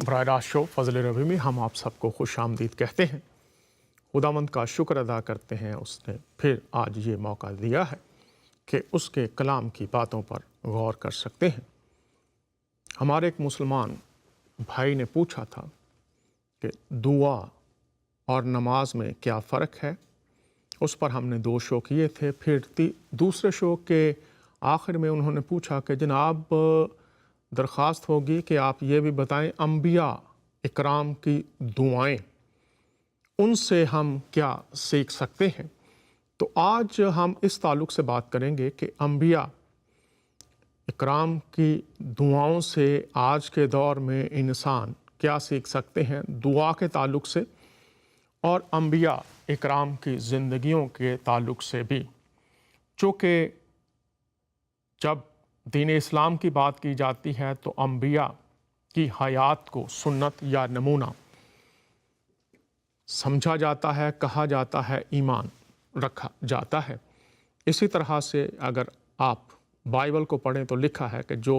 براہ راست شو فضل ربی میں ہم آپ سب کو خوش آمدید کہتے ہیں۔ خداوند کا شکر ادا کرتے ہیں، اس نے پھر آج یہ موقع دیا ہے کہ اس کے کلام کی باتوں پر غور کر سکتے ہیں۔ ہمارے ایک مسلمان بھائی نے پوچھا تھا کہ دعا اور نماز میں کیا فرق ہے۔ اس پر ہم نے 2 شو کیے تھے۔ پھر دوسرے شو کے آخر میں انہوں نے پوچھا کہ جناب درخواست ہوگی کہ آپ یہ بھی بتائیں انبیاء اکرام کی دعائیں ان سے ہم کیا سیکھ سکتے ہیں۔ تو آج ہم اس تعلق سے بات کریں گے کہ انبیاء اکرام کی دعاؤں سے آج کے دور میں انسان کیا سیکھ سکتے ہیں دعا کے تعلق سے، اور انبیاء اکرام کی زندگیوں کے تعلق سے بھی، چونکہ جب دین اسلام کی بات کی جاتی ہے تو انبیاء کی حیات کو سنت یا نمونہ سمجھا جاتا ہے، کہا جاتا ہے، ایمان رکھا جاتا ہے۔ اسی طرح سے اگر آپ بائبل کو پڑھیں تو لکھا ہے کہ جو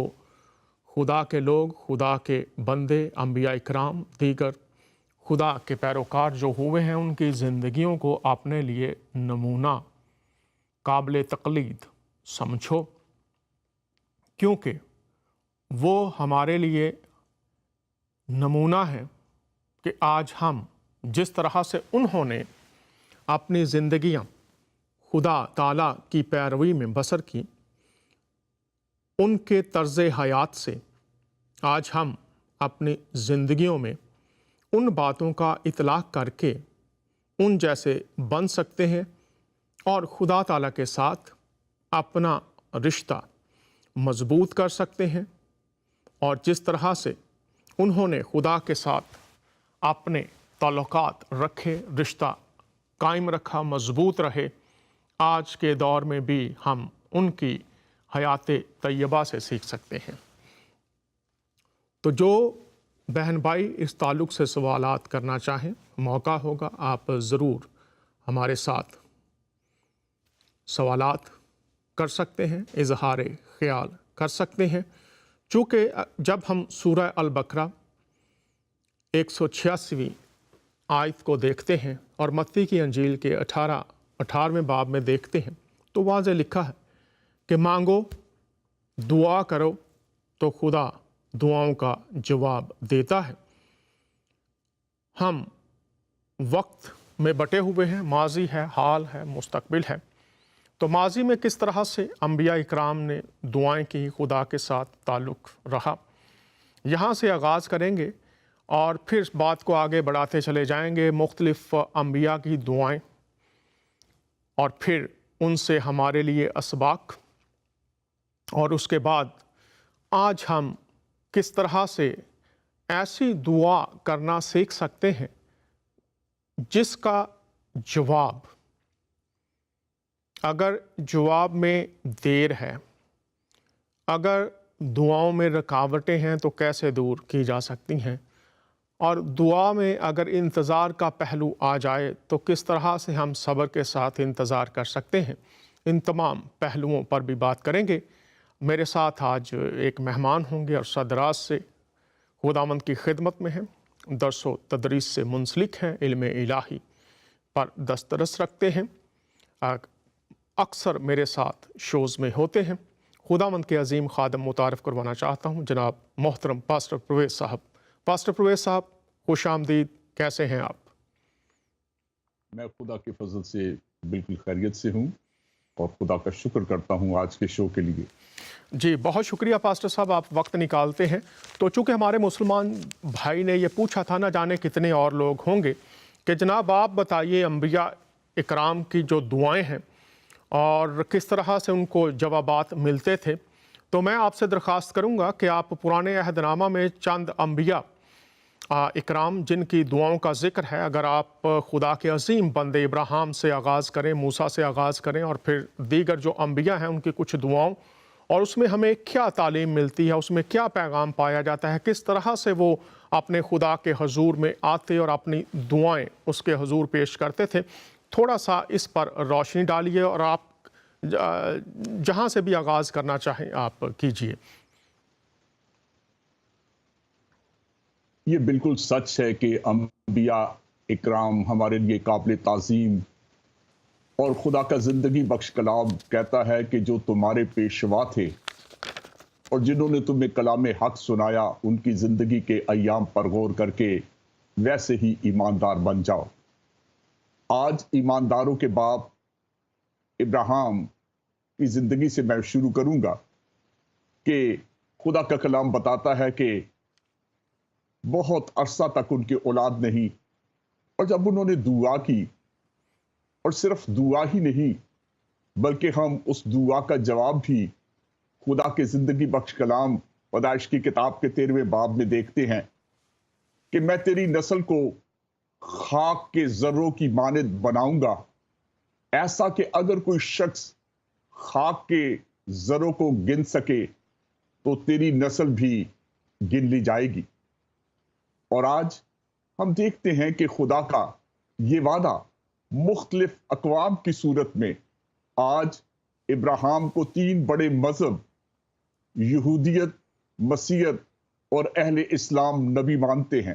خدا کے لوگ، خدا کے بندے، انبیاء اکرام، دیگر خدا کے پیروکار جو ہوئے ہیں، ان کی زندگیوں کو اپنے لیے نمونہ قابل تقلید سمجھو، کیونکہ وہ ہمارے لیے نمونہ ہے کہ آج ہم جس طرح سے انہوں نے اپنی زندگیاں خدا تعالیٰ کی پیروی میں بسر کی، ان کے طرز حیات سے آج ہم اپنی زندگیوں میں ان باتوں کا اطلاق کر کے ان جیسے بن سکتے ہیں اور خدا تعالیٰ کے ساتھ اپنا رشتہ مضبوط کر سکتے ہیں، اور جس طرح سے انہوں نے خدا کے ساتھ اپنے تعلقات رکھے، رشتہ قائم رکھا، مضبوط رہے، آج کے دور میں بھی ہم ان کی حیات طیبہ سے سیکھ سکتے ہیں۔ تو جو بہن بھائی اس تعلق سے سوالات کرنا چاہیں، موقع ہوگا، آپ ضرور ہمارے ساتھ سوالات کر سکتے ہیں، اظہار خیال کر سکتے ہیں، چونکہ جب ہم سورہ البقرہ 186ویں آیت کو دیکھتے ہیں اور متی کی انجیل کے 18ویں باب میں دیکھتے ہیں تو واضح لکھا ہے کہ مانگو، دعا کرو تو خدا دعاؤں کا جواب دیتا ہے۔ ہم وقت میں بٹے ہوئے ہیں، ماضی ہے، حال ہے، مستقبل ہے۔ تو ماضی میں کس طرح سے انبیاء اکرام نے دعائیں کی، خدا کے ساتھ تعلق رہا، یہاں سے آغاز کریں گے اور پھر بات کو آگے بڑھاتے چلے جائیں گے، مختلف انبیاء کی دعائیں اور پھر ان سے ہمارے لیے اسباق، اور اس کے بعد آج ہم کس طرح سے ایسی دعا کرنا سیکھ سکتے ہیں جس کا جواب، اگر جواب میں دیر ہے، اگر دعاؤں میں رکاوٹیں ہیں تو کیسے دور کی جا سکتی ہیں، اور دعا میں اگر انتظار کا پہلو آ جائے تو کس طرح سے ہم صبر کے ساتھ انتظار کر سکتے ہیں۔ ان تمام پہلوؤں پر بھی بات کریں گے۔ میرے ساتھ آج ایک مہمان ہوں گے اور صدراز سے خداوند کی خدمت میں ہیں، درس و تدریس سے منسلک ہیں، علم الہی پر دسترس رکھتے ہیں، اکثر میرے ساتھ شوز میں ہوتے ہیں۔ خداوند کے عظیم خادم متعارف کروانا چاہتا ہوں، جناب محترم پاسٹر پرویز صاحب۔ پاسٹر پرویز صاحب، خوش آمدید، کیسے ہیں آپ؟ میں خدا کے فضل سے بالکل خیریت سے ہوں اور خدا کا شکر کرتا ہوں آج کے شو کے لیے۔ جی بہت شکریہ پاسٹر صاحب، آپ وقت نکالتے ہیں۔ تو چونکہ ہمارے مسلمان بھائی نے یہ پوچھا تھا، نہ جانے کتنے اور لوگ ہوں گے، کہ جناب آپ بتائیے انبیاء اکرام کی جو دعائیں ہیں اور کس طرح سے ان کو جوابات ملتے تھے، تو میں آپ سے درخواست کروں گا کہ آپ پرانے عہد نامہ میں چند انبیاء اکرام جن کی دعاؤں کا ذکر ہے، اگر آپ خدا کے عظیم بندے ابراہیم سے آغاز کریں، موسیٰ سے آغاز کریں، اور پھر دیگر جو انبیاء ہیں ان کی کچھ دعاؤں، اور اس میں ہمیں کیا تعلیم ملتی ہے، اس میں کیا پیغام پایا جاتا ہے، کس طرح سے وہ اپنے خدا کے حضور میں آتے اور اپنی دعائیں اس کے حضور پیش کرتے تھے، تھوڑا سا اس پر روشنی ڈالیے، اور آپ جہاں سے بھی آغاز کرنا چاہیں آپ کیجیے۔ یہ بالکل سچ ہے کہ انبیاء اکرام ہمارے لیے قابل تعظیم، اور خدا کا زندگی بخش کلام کہتا ہے کہ جو تمہارے پیشوا تھے اور جنہوں نے تمہیں کلام حق سنایا، ان کی زندگی کے ایام پر غور کر کے ویسے ہی ایماندار بن جاؤ۔ آج ایمانداروں کے باپ ابراہیم کی زندگی سے میں شروع کروں گا کہ خدا کا کلام بتاتا ہے کہ بہت عرصہ تک ان کی اولاد نہیں، اور جب انہوں نے دعا کی، اور صرف دعا ہی نہیں بلکہ ہم اس دعا کا جواب بھی خدا کے زندگی بخش کلام پیدائش کی کتاب کے 13ویں باب میں دیکھتے ہیں کہ میں تیری نسل کو خاک کے ذروں کی مانند بناؤں گا، ایسا کہ اگر کوئی شخص خاک کے ذروں کو گن سکے تو تیری نسل بھی گن لی جائے گی۔ اور آج ہم دیکھتے ہیں کہ خدا کا یہ وعدہ مختلف اقوام کی صورت میں آج ابراہیم کو 3 بڑے مذہب، یہودیت، مسیحیت اور اہل اسلام نبی مانتے ہیں،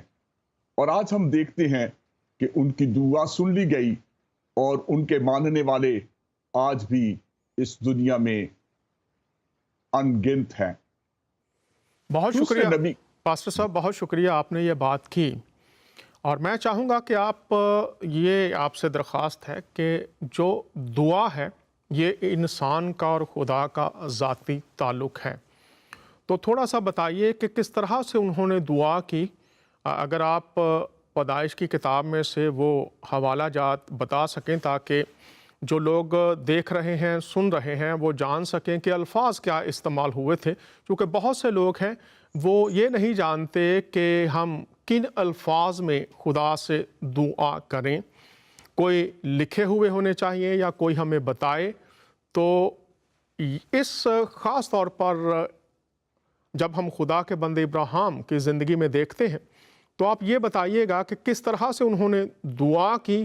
اور آج ہم دیکھتے ہیں کہ ان کی دعا سن لی گئی اور ان کے ماننے والے آج بھی اس دنیا میں ان گنت ہیں۔ بہت دوسرے شکریہ نبی پاسٹر صاحب، بہت شکریہ، آپ نے یہ بات کی، اور میں چاہوں گا کہ آپ سے درخواست ہے کہ جو دعا ہے یہ انسان کا اور خدا کا ذاتی تعلق ہے، تو تھوڑا سا بتائیے کہ کس طرح سے انہوں نے دعا کی۔ اگر آپ پیدائش کی کتاب میں سے وہ حوالہ جات بتا سکیں تاکہ جو لوگ دیکھ رہے ہیں، سن رہے ہیں، وہ جان سکیں کہ الفاظ کیا استعمال ہوئے تھے، کیونکہ بہت سے لوگ ہیں وہ یہ نہیں جانتے کہ ہم کن الفاظ میں خدا سے دعا کریں۔ کوئی لکھے ہوئے ہونے چاہیے یا کوئی ہمیں بتائے، تو اس خاص طور پر جب ہم خدا کے بندے ابراہیم کی زندگی میں دیکھتے ہیں تو آپ یہ بتائیے گا کہ کس طرح سے انہوں نے دعا کی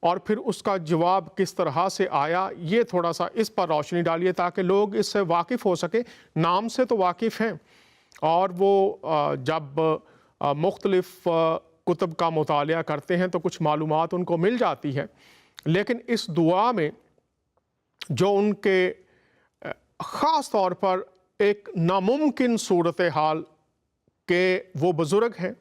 اور پھر اس کا جواب کس طرح سے آیا۔ یہ تھوڑا سا اس پر روشنی ڈالیے تاکہ لوگ اس سے واقف ہو سکیں۔ نام سے تو واقف ہیں، اور وہ جب مختلف کتب کا مطالعہ کرتے ہیں تو کچھ معلومات ان کو مل جاتی ہے، لیکن اس دعا میں جو ان کے خاص طور پر ایک ناممکن صورتحال کہ وہ بزرگ ہیں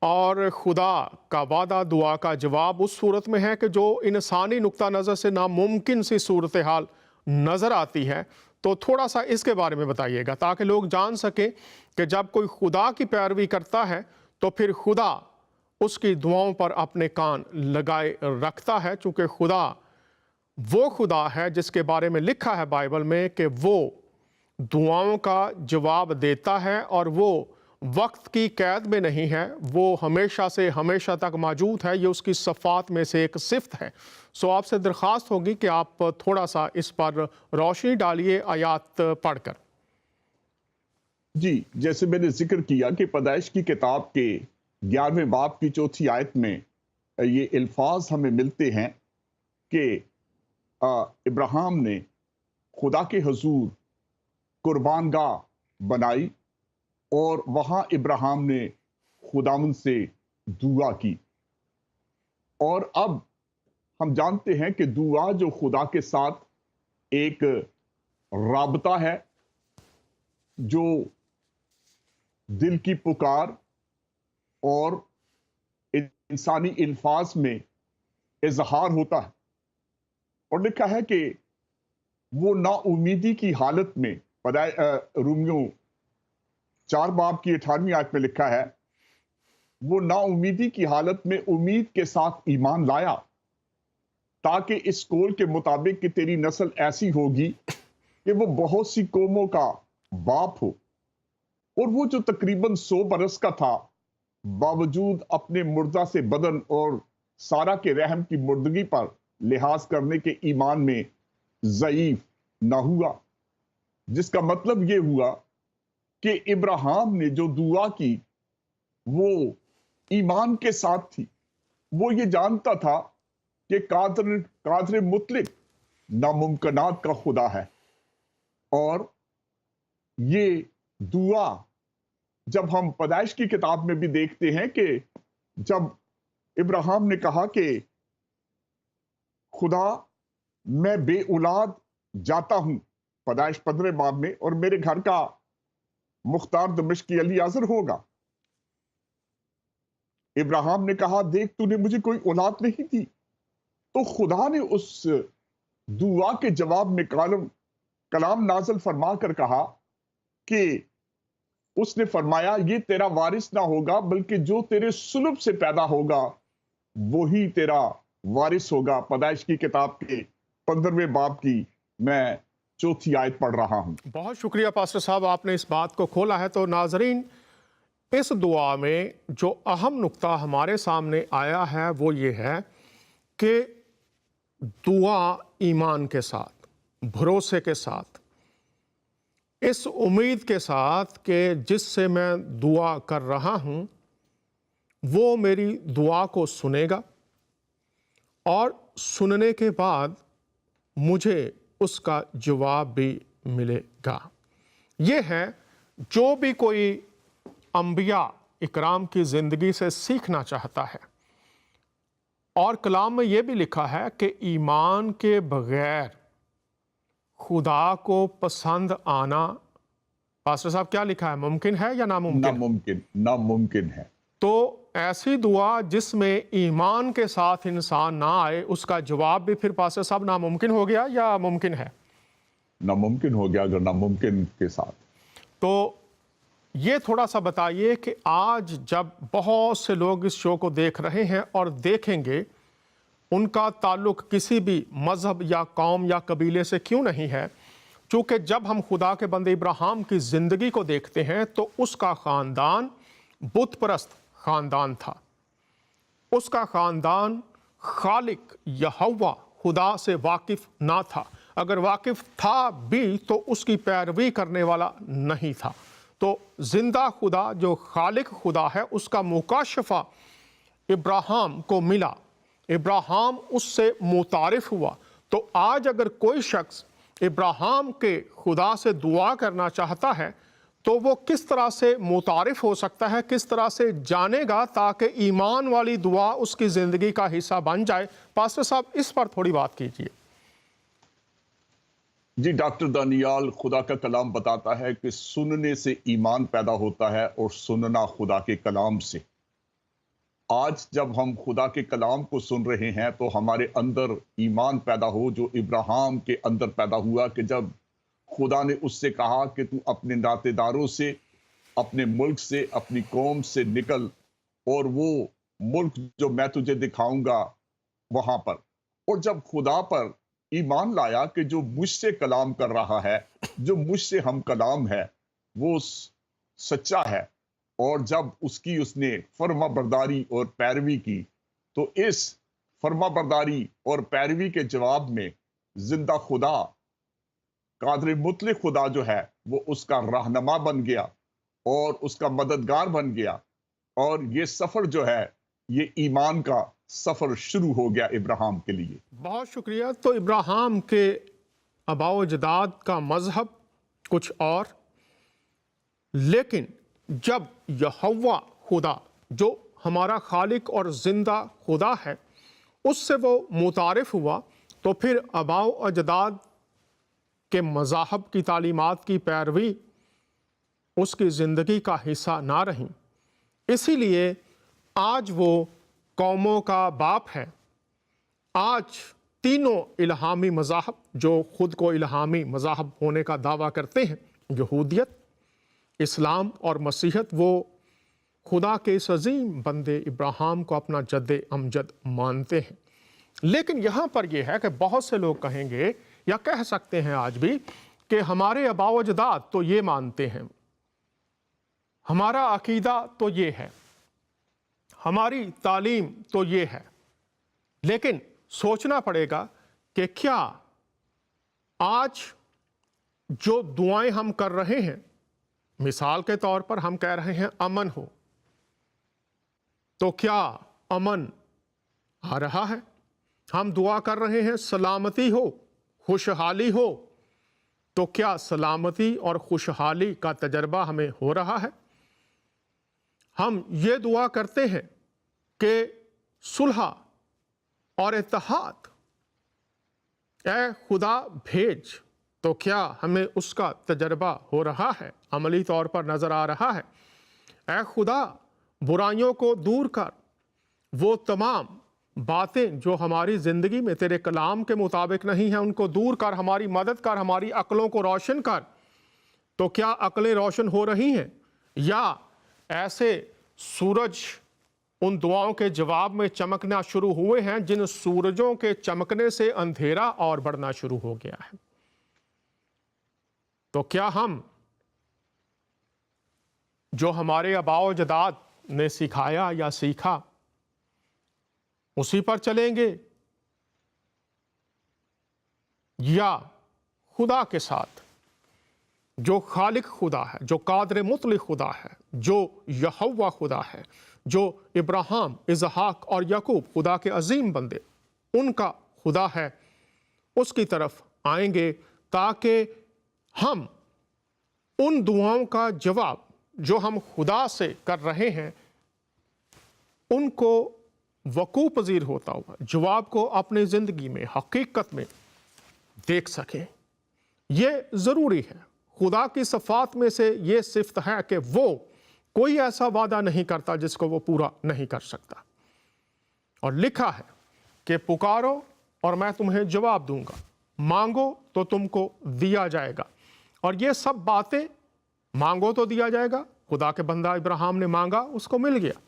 اور خدا کا وعدہ، دعا کا جواب اس صورت میں ہے کہ جو انسانی نقطہ نظر سے ناممکن سی صورتحال نظر آتی ہے، تو تھوڑا سا اس کے بارے میں بتائیے گا تاکہ لوگ جان سکیں کہ جب کوئی خدا کی پیروی کرتا ہے تو پھر خدا اس کی دعاؤں پر اپنے کان لگائے رکھتا ہے، چونکہ خدا وہ خدا ہے جس کے بارے میں لکھا ہے بائبل میں کہ وہ دعاؤں کا جواب دیتا ہے اور وہ وقت کی قید میں نہیں ہے، وہ ہمیشہ سے ہمیشہ تک موجود ہے۔ یہ اس کی صفات میں سے ایک صفت ہے۔ سو آپ سے درخواست ہوگی کہ آپ تھوڑا سا اس پر روشنی ڈالیے آیات پڑھ کر۔ جی، جیسے میں نے ذکر کیا کہ پیدائش کی کتاب کے 11ویں باب کی 4تھی آیت میں یہ الفاظ ہمیں ملتے ہیں کہ ابراہیم نے خدا کے حضور قربان گاہ بنائی اور وہاں ابراہیم نے خداوند سے دعا کی۔ اور اب ہم جانتے ہیں کہ دعا جو خدا کے ساتھ ایک رابطہ ہے، جو دل کی پکار اور انسانی الفاظ میں اظہار ہوتا ہے، اور لکھا ہے کہ وہ نا امیدی کی حالت میں، رومیوں 4 باب کی 18ویں آیت میں لکھا ہے، وہ نا امیدی کی حالت میں امید کے ساتھ ایمان لایا تاکہ اس قول کے مطابق کہ تیری نسل ایسی ہوگی کہ وہ بہت سی قوموں کا باپ ہو۔ اور وہ جو تقریباً 100 برس کا تھا، باوجود اپنے مردہ سے بدن اور سارا کے رحم کی مردگی پر لحاظ کرنے کے ایمان میں ضعیف نہ ہوا، جس کا مطلب یہ ہوا کہ ابراہیم نے جو دعا کی وہ ایمان کے ساتھ تھی۔ وہ یہ جانتا تھا کہ قادر مطلق ناممکنات کا خدا ہے، اور یہ دعا جب ہم پیدائش کی کتاب میں بھی دیکھتے ہیں کہ جب ابراہیم نے کہا کہ خدا میں بے اولاد جاتا ہوں پیدائش 15 باب میں، اور میرے گھر کا مختار دمشقی الیعازر ہوگا، ابراہیم نے کہا دیکھ تو نے مجھے کوئی اولاد نہیں دی، تو خدا نے اس دعا کے جواب میں کلام نازل فرما کر کہا کہ اس نے فرمایا یہ تیرا وارث نہ ہوگا بلکہ جو تیرے سلب سے پیدا ہوگا وہی تیرا وارث ہوگا۔ پیدائش کی کتاب کے 15ویں باب کی میں 4 آیت پڑھ رہا ہوں۔ بہت شکریہ پاسٹر صاحب، آپ نے اس بات کو کھولا ہے۔ تو ناظرین، اس دعا میں جو اہم نقطہ ہمارے سامنے آیا ہے وہ یہ ہے کہ دعا ایمان کے ساتھ، بھروسے کے ساتھ، اس امید کے ساتھ کہ جس سے میں دعا کر رہا ہوں وہ میری دعا کو سنے گا، اور سننے کے بعد مجھے اس کا جواب بھی ملے گا۔ یہ ہے جو بھی کوئی انبیاء اکرام کی زندگی سے سیکھنا چاہتا ہے۔ اور کلام میں یہ بھی لکھا ہے کہ ایمان کے بغیر خدا کو پسند آنا، پاسٹر صاحب کیا لکھا ہے، ممکن ہے یا ناممکن؟ ناممکن ہے۔ تو ایسی دعا جس میں ایمان کے ساتھ انسان نہ آئے، اس کا جواب بھی پھر پاسٹر صاحب ناممکن ہو گیا یا ممکن ہے؟ ناممکن ہو گیا اگر ناممکن کے ساتھ۔ تو یہ تھوڑا سا بتائیے کہ آج جب بہت سے لوگ اس شو کو دیکھ رہے ہیں اور دیکھیں گے، ان کا تعلق کسی بھی مذہب یا قوم یا قبیلے سے کیوں نہیں ہے، چونکہ جب ہم خدا کے بندے ابراہیم کی زندگی کو دیکھتے ہیں تو اس کا خاندان بت پرست خاندان تھا۔ اس کا خاندان خالق یہوہ خدا سے واقف نہ تھا، اگر واقف تھا بھی تو اس کی پیروی کرنے والا نہیں تھا۔ تو زندہ خدا جو خالق خدا ہے اس کا مکاشفہ ابراہیم کو ملا، ابراہیم اس سے متعارف ہوا۔ تو آج اگر کوئی شخص ابراہیم کے خدا سے دعا کرنا چاہتا ہے تو وہ کس طرح سے متعارف ہو سکتا ہے، کس طرح سے جانے گا تاکہ ایمان والی دعا اس کی زندگی کا حصہ بن جائے؟ پاسٹر صاحب اس پر تھوڑی بات کیجیے۔ جی ڈاکٹر دانیال، خدا کا کلام بتاتا ہے کہ سننے سے ایمان پیدا ہوتا ہے اور سننا خدا کے کلام سے۔ آج جب ہم خدا کے کلام کو سن رہے ہیں تو ہمارے اندر ایمان پیدا ہو جو ابراہیم کے اندر پیدا ہوا، کہ جب خدا نے اس سے کہا کہ تو اپنے ناطے داروں سے، اپنے ملک سے، اپنی قوم سے نکل اور وہ ملک جو میں تجھے دکھاؤں گا وہاں پر۔ اور جب خدا پر ایمان لایا کہ جو مجھ سے کلام کر رہا ہے، جو مجھ سے ہم کلام ہے، وہ سچا ہے، اور جب اس نے فرما برداری اور پیروی کی، تو اس فرما برداری اور پیروی کے جواب میں زندہ خدا، قادر مطلق خدا جو ہے وہ اس کا رہنما بن گیا اور اس کا مددگار بن گیا، اور یہ سفر جو ہے یہ ایمان کا سفر شروع ہو گیا ابراہیم کے لیے۔ بہت شکریہ۔ تو ابراہیم کے آباء و اجداد کا مذہب کچھ اور، لیکن جب یہوہ خدا جو ہمارا خالق اور زندہ خدا ہے اس سے وہ متعارف ہوا، تو پھر آباء و اجداد کے مذاہب کی تعلیمات کی پیروی اس کی زندگی کا حصہ نہ رہیں۔ اسی لیے آج وہ قوموں کا باپ ہے۔ آج تینوں الہامی مذاہب جو خود کو الہامی مذاہب ہونے کا دعویٰ کرتے ہیں، یہودیت، اسلام اور مسیحیت، وہ خدا کے اس عظیم بندے ابراہیم کو اپنا جد امجد مانتے ہیں۔ لیکن یہاں پر یہ ہے کہ بہت سے لوگ کہیں گے یا کہہ سکتے ہیں آج بھی کہ ہمارے آباء و اجداد تو یہ مانتے ہیں، ہمارا عقیدہ تو یہ ہے، ہماری تعلیم تو یہ ہے، لیکن سوچنا پڑے گا کہ کیا آج جو دعائیں ہم کر رہے ہیں، مثال کے طور پر ہم کہہ رہے ہیں امن ہو، تو کیا امن آ رہا ہے؟ ہم دعا کر رہے ہیں سلامتی ہو، خوشحالی ہو، تو کیا سلامتی اور خوشحالی کا تجربہ ہمیں ہو رہا ہے؟ ہم یہ دعا کرتے ہیں کہ صلح اور اتحاد اے خدا بھیج، تو کیا ہمیں اس کا تجربہ ہو رہا ہے، عملی طور پر نظر آ رہا ہے؟ اے خدا برائیوں کو دور کر، وہ تمام باتیں جو ہماری زندگی میں تیرے کلام کے مطابق نہیں ہیں ان کو دور کر، ہماری مدد کر، ہماری عقلوں کو روشن کر۔ تو کیا عقلیں روشن ہو رہی ہیں، یا ایسے سورج ان دعاؤں کے جواب میں چمکنا شروع ہوئے ہیں جن سورجوں کے چمکنے سے اندھیرا اور بڑھنا شروع ہو گیا ہے؟ تو کیا ہم جو ہمارے آباء و اجداد نے سکھایا یا سیکھا اسی پر چلیں گے، یا خدا کے ساتھ جو خالق خدا ہے، جو قادر مطلق خدا ہے، جو یہوہ خدا ہے، جو ابراہیم، اسحاق اور یعقوب خدا کے عظیم بندے ان کا خدا ہے، اس کی طرف آئیں گے، تاکہ ہم ان دعاؤں کا جواب جو ہم خدا سے کر رہے ہیں ان کو وقوع پذیر ہوتا ہوا جواب کو اپنی زندگی میں حقیقت میں دیکھ سکیں۔ یہ ضروری ہے۔ خدا کی صفات میں سے یہ صفت ہے کہ وہ کوئی ایسا وعدہ نہیں کرتا جس کو وہ پورا نہیں کر سکتا، اور لکھا ہے کہ پکارو اور میں تمہیں جواب دوں گا، مانگو تو تم کو دیا جائے گا۔ اور یہ سب باتیں، مانگو تو دیا جائے گا، خدا کے بندہ ابراہیم نے مانگا اس کو مل گیا،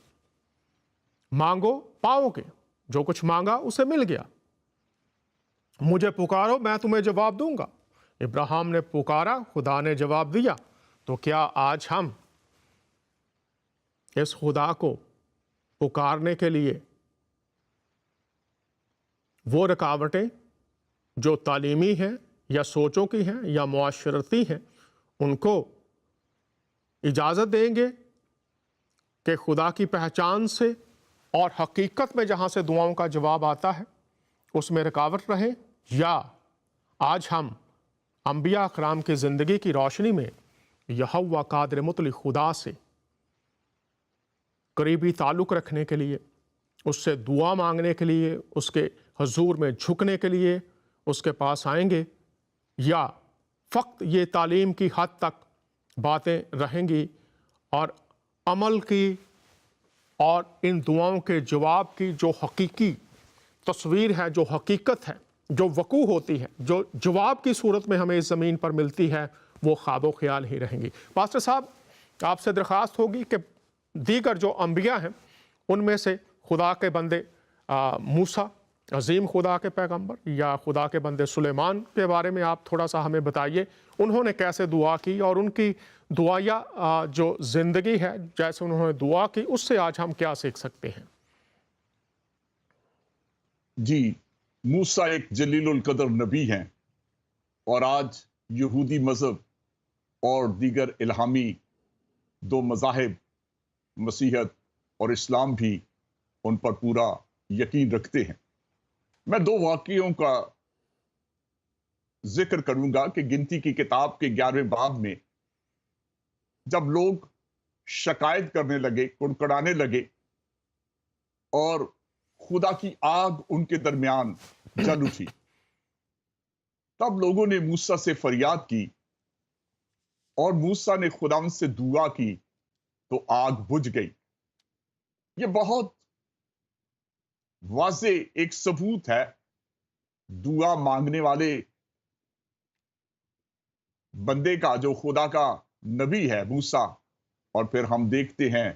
مانگو پاؤ گے، جو کچھ مانگا اسے مل گیا، مجھے پکارو میں تمہیں جواب دوں گا۔ ابراہیم نے پکارا، خدا نے جواب دیا۔ تو کیا آج ہم اس خدا کو پکارنے کے لیے وہ رکاوٹیں جو تعلیمی ہیں یا سوچوں کی ہیں یا معاشرتی ہیں ان کو اجازت دیں گے کہ خدا کی پہچان سے اور حقیقت میں جہاں سے دعاؤں کا جواب آتا ہے اس میں رکاوٹ رہیں، یا آج ہم انبیاء اکرام کی زندگی کی روشنی میں یہوہ قادر مطلق خدا سے قریبی تعلق رکھنے کے لیے، اس سے دعا مانگنے کے لیے، اس کے حضور میں جھکنے کے لیے اس کے پاس آئیں گے، یا فقط یہ تعلیم کی حد تک باتیں رہیں گی اور عمل کی اور ان دعاؤں کے جواب کی جو حقیقی تصویر ہے، جو حقیقت ہے، جو وقوع ہوتی ہے، جو جواب کی صورت میں ہمیں اس زمین پر ملتی ہے، وہ خواب و خیال ہی رہیں گی۔ پاسٹر صاحب، آپ سے درخواست ہوگی کہ دیگر جو انبیاء ہیں ان میں سے خدا کے بندے موسیٰ، عظیم خدا کے پیغمبر، یا خدا کے بندے سلیمان کے بارے میں آپ تھوڑا سا ہمیں بتائیے، انہوں نے کیسے دعا کی اور ان کی دعائیا جو زندگی ہے جیسے انہوں نے دعا کی اس سے آج ہم کیا سیکھ سکتے ہیں؟ جی، موسیٰ ایک جلیل القدر نبی ہیں، اور آج یہودی مذہب اور دیگر الہامی دو مذاہب مسیحیت اور اسلام بھی ان پر پورا یقین رکھتے ہیں۔ میں دو واقعوں کا ذکر کروں گا کہ گنتی کی کتاب کے 11ویں باب میں جب لوگ شکایت کرنے لگے، کڑکڑانے لگے، اور خدا کی آگ ان کے درمیان جل اٹھی، تب لوگوں نے موسیٰ سے فریاد کی، اور موسیٰ نے خداوند سے دعا کی تو آگ بجھ گئی۔ یہ بہت واضح ایک ثبوت ہے دعا مانگنے والے بندے کا جو خدا کا نبی ہے موسیٰ، اور پھر ہم دیکھتے ہیں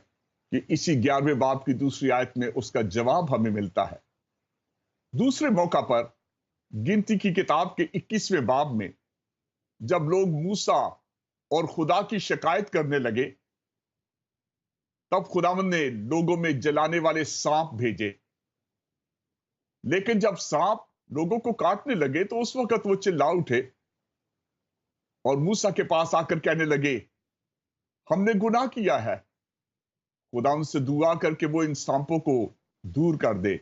کہ اسی 11ویں باب کی دوسری آیت میں اس کا جواب ہمیں ملتا ہے۔ دوسرے موقع پر گنتی کی کتاب کے 21ویں باب میں جب لوگ موسیٰ اور خدا کی شکایت کرنے لگے، تب خداوند نے لوگوں میں جلانے والے سانپ بھیجے، لیکن جب سانپ لوگوں کو کاٹنے لگے تو اس وقت وہ چلا اٹھے اور موسیٰ کے پاس آ کر کہنے لگے، ہم نے گناہ کیا ہے، خداوند سے دعا کر کے وہ ان سانپوں کو دور کر دے۔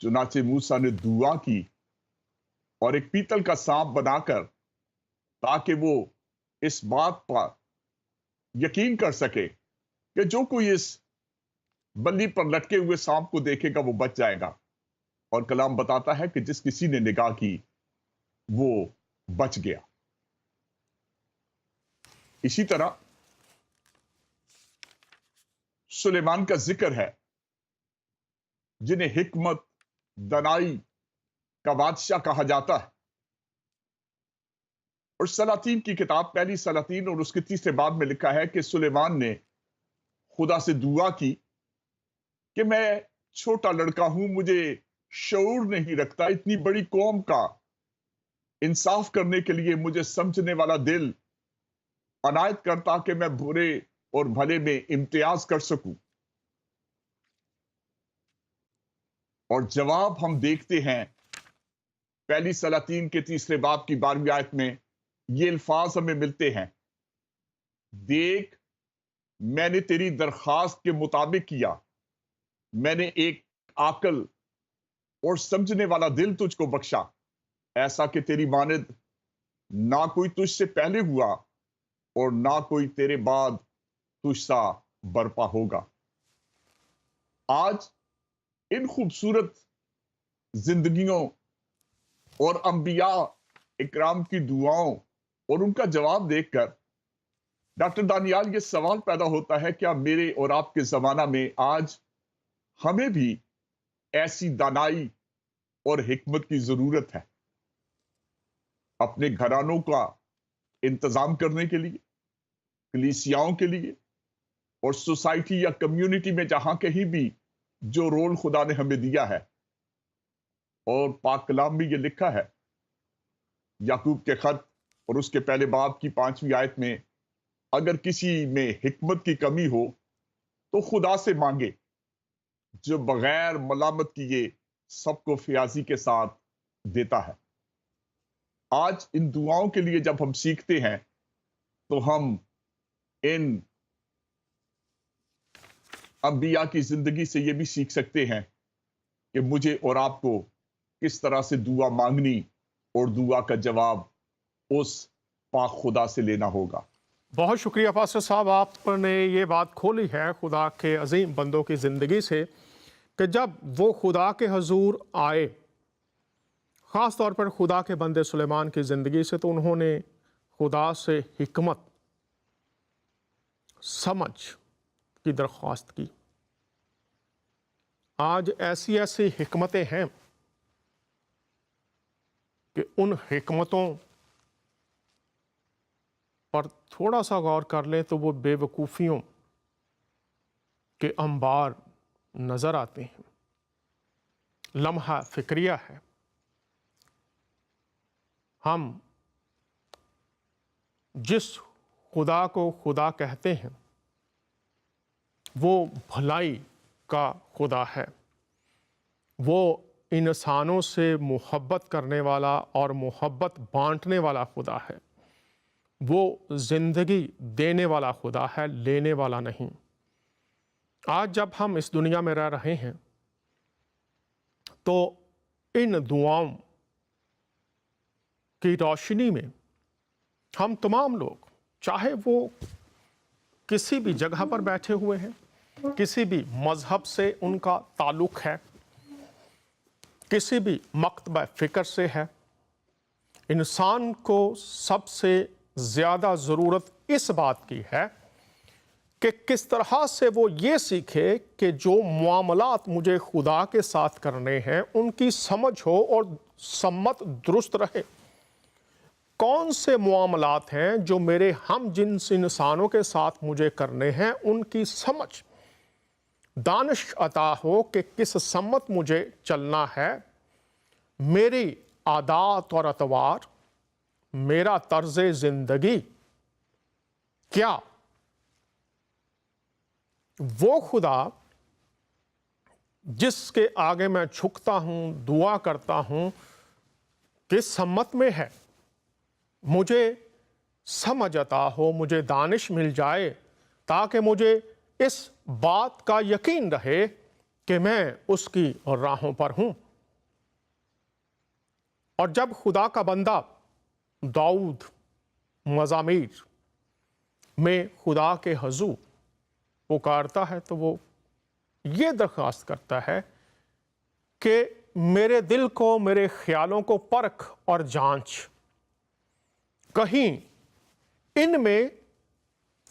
چنانچہ موسیٰ نے دعا کی اور ایک پیتل کا سانپ بنا کر، تاکہ وہ اس بات پر یقین کر سکے کہ جو کوئی اس بلی پر لٹکے ہوئے سانپ کو دیکھے گا وہ بچ جائے گا، اور کلام بتاتا ہے کہ جس کسی نے نگاہ کی وہ بچ گیا۔ اسی طرح سلیمان کا ذکر ہے، جنہیں حکمت، دانائی کا بادشاہ کہا جاتا ہے، اور سلاطین کی کتاب پہلی سلاطین اور اس کے 30 باب میں لکھا ہے کہ سلیمان نے خدا سے دعا کی کہ میں چھوٹا لڑکا ہوں، مجھے شعور نہیں رکھتا، اتنی بڑی قوم کا انصاف کرنے کے لیے مجھے سمجھنے والا دل عنایت کرتا کہ میں برے اور بھلے میں امتیاز کر سکوں۔ اور جواب ہم دیکھتے ہیں پہلی سلاطین کے 30 باب کی 12ویں آیت میں، یہ الفاظ ہمیں ملتے ہیں، دیکھ میں نے تیری درخواست کے مطابق کیا، میں نے ایک عاقل اور سمجھنے والا دل تجھ کو بخشا، ایسا کہ تیری مانند نہ کوئی تجھ سے پہلے ہوا اور نہ کوئی تیرے بعد تجھ سا برپا ہوگا۔ آج ان خوبصورت زندگیوں اور انبیاء اکرام کی دعاؤں اور ان کا جواب دیکھ کر ڈاکٹر دانیال یہ سوال پیدا ہوتا ہے، کیا میرے اور آپ کے زمانہ میں آج ہمیں بھی ایسی دانائی اور حکمت کی ضرورت ہے اپنے گھرانوں کا انتظام کرنے کے لیے، کلیسیاؤں کے لیے، اور سوسائٹی یا کمیونٹی میں جہاں کہیں بھی جو رول خدا نے ہمیں دیا ہے؟ اور پاک کلام میں یہ لکھا ہے، یعقوب کے خط اور اس کے پہلے باب کی 5ویں آیت میں، اگر کسی میں حکمت کی کمی ہو تو خدا سے مانگے جو بغیر ملامت کیے سب کو فیاضی کے ساتھ دیتا ہے۔ آج ان دعاؤں کے لیے جب ہم سیکھتے ہیں تو ہم ان انبیاء کی زندگی سے یہ بھی سیکھ سکتے ہیں کہ مجھے اور آپ کو کس طرح سے دعا مانگنی اور دعا کا جواب اس پاک خدا سے لینا ہوگا۔ بہت شکریہ پاسٹر صاحب، آپ نے یہ بات کھولی ہے خدا کے عظیم بندوں کی زندگی سے کہ جب وہ خدا کے حضور آئے، خاص طور پر خدا کے بندے سلیمان کی زندگی سے، تو انہوں نے خدا سے حکمت، سمجھ کی درخواست کی۔ آج ایسی ایسی حکمتیں ہیں کہ ان حکمتوں پر تھوڑا سا غور کر لیں تو وہ بے وقوفیوں کے انبار نظر آتے ہیں، لمحہ فکریہ ہے۔ ہم جس خدا کو خدا کہتے ہیں وہ بھلائی کا خدا ہے، وہ انسانوں سے محبت کرنے والا اور محبت بانٹنے والا خدا ہے، وہ زندگی دینے والا خدا ہے، لینے والا نہیں۔ آج جب ہم اس دنیا میں رہ رہے ہیں تو ان دعاؤں کی روشنی میں ہم تمام لوگ، چاہے وہ کسی بھی جگہ پر بیٹھے ہوئے ہیں، کسی بھی مذہب سے ان کا تعلق ہے، کسی بھی مکتبہ فکر سے ہے، انسان کو سب سے زیادہ ضرورت اس بات کی ہے کہ کس طرح سے وہ یہ سیکھے کہ جو معاملات مجھے خدا کے ساتھ کرنے ہیں ان کی سمجھ ہو اور سمت درست رہے۔ کون سے معاملات ہیں جو میرے ہم جنس انسانوں کے ساتھ مجھے کرنے ہیں، ان کی سمجھ، دانش عطا ہو کہ کس سمت مجھے چلنا ہے، میری عادات اور اطوار، میرا طرز زندگی کیا۔ وہ خدا جس کے آگے میں جھکتا ہوں، دعا کرتا ہوں، کس سمت میں ہے، مجھے سمجھ عطا ہو، مجھے دانش مل جائے تاکہ مجھے اس بات کا یقین رہے کہ میں اس کی راہوں پر ہوں۔ اور جب خدا کا بندہ داؤد مزامیر میں خدا کے حضور پکارتا ہے تو وہ یہ درخواست کرتا ہے کہ میرے دل کو، میرے خیالوں کو پرکھ اور جانچ، کہیں ان میں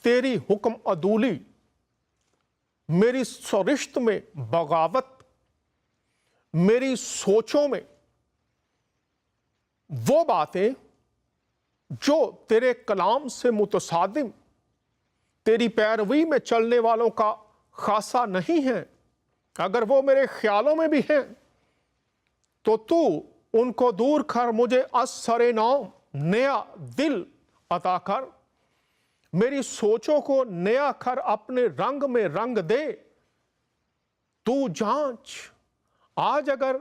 تیری حکم عدولی، میری سرشت میں بغاوت، میری سوچوں میں وہ باتیں جو تیرے کلام سے متصادم، تیری پیروی میں چلنے والوں کا خاصہ نہیں ہے، اگر وہ میرے خیالوں میں بھی ہیں تو تو ان کو دور کر مجھے از سر نو نیا دل عطا کر، میری سوچوں کو نیا کر، اپنے رنگ میں رنگ دے، تو جانچ۔ آج اگر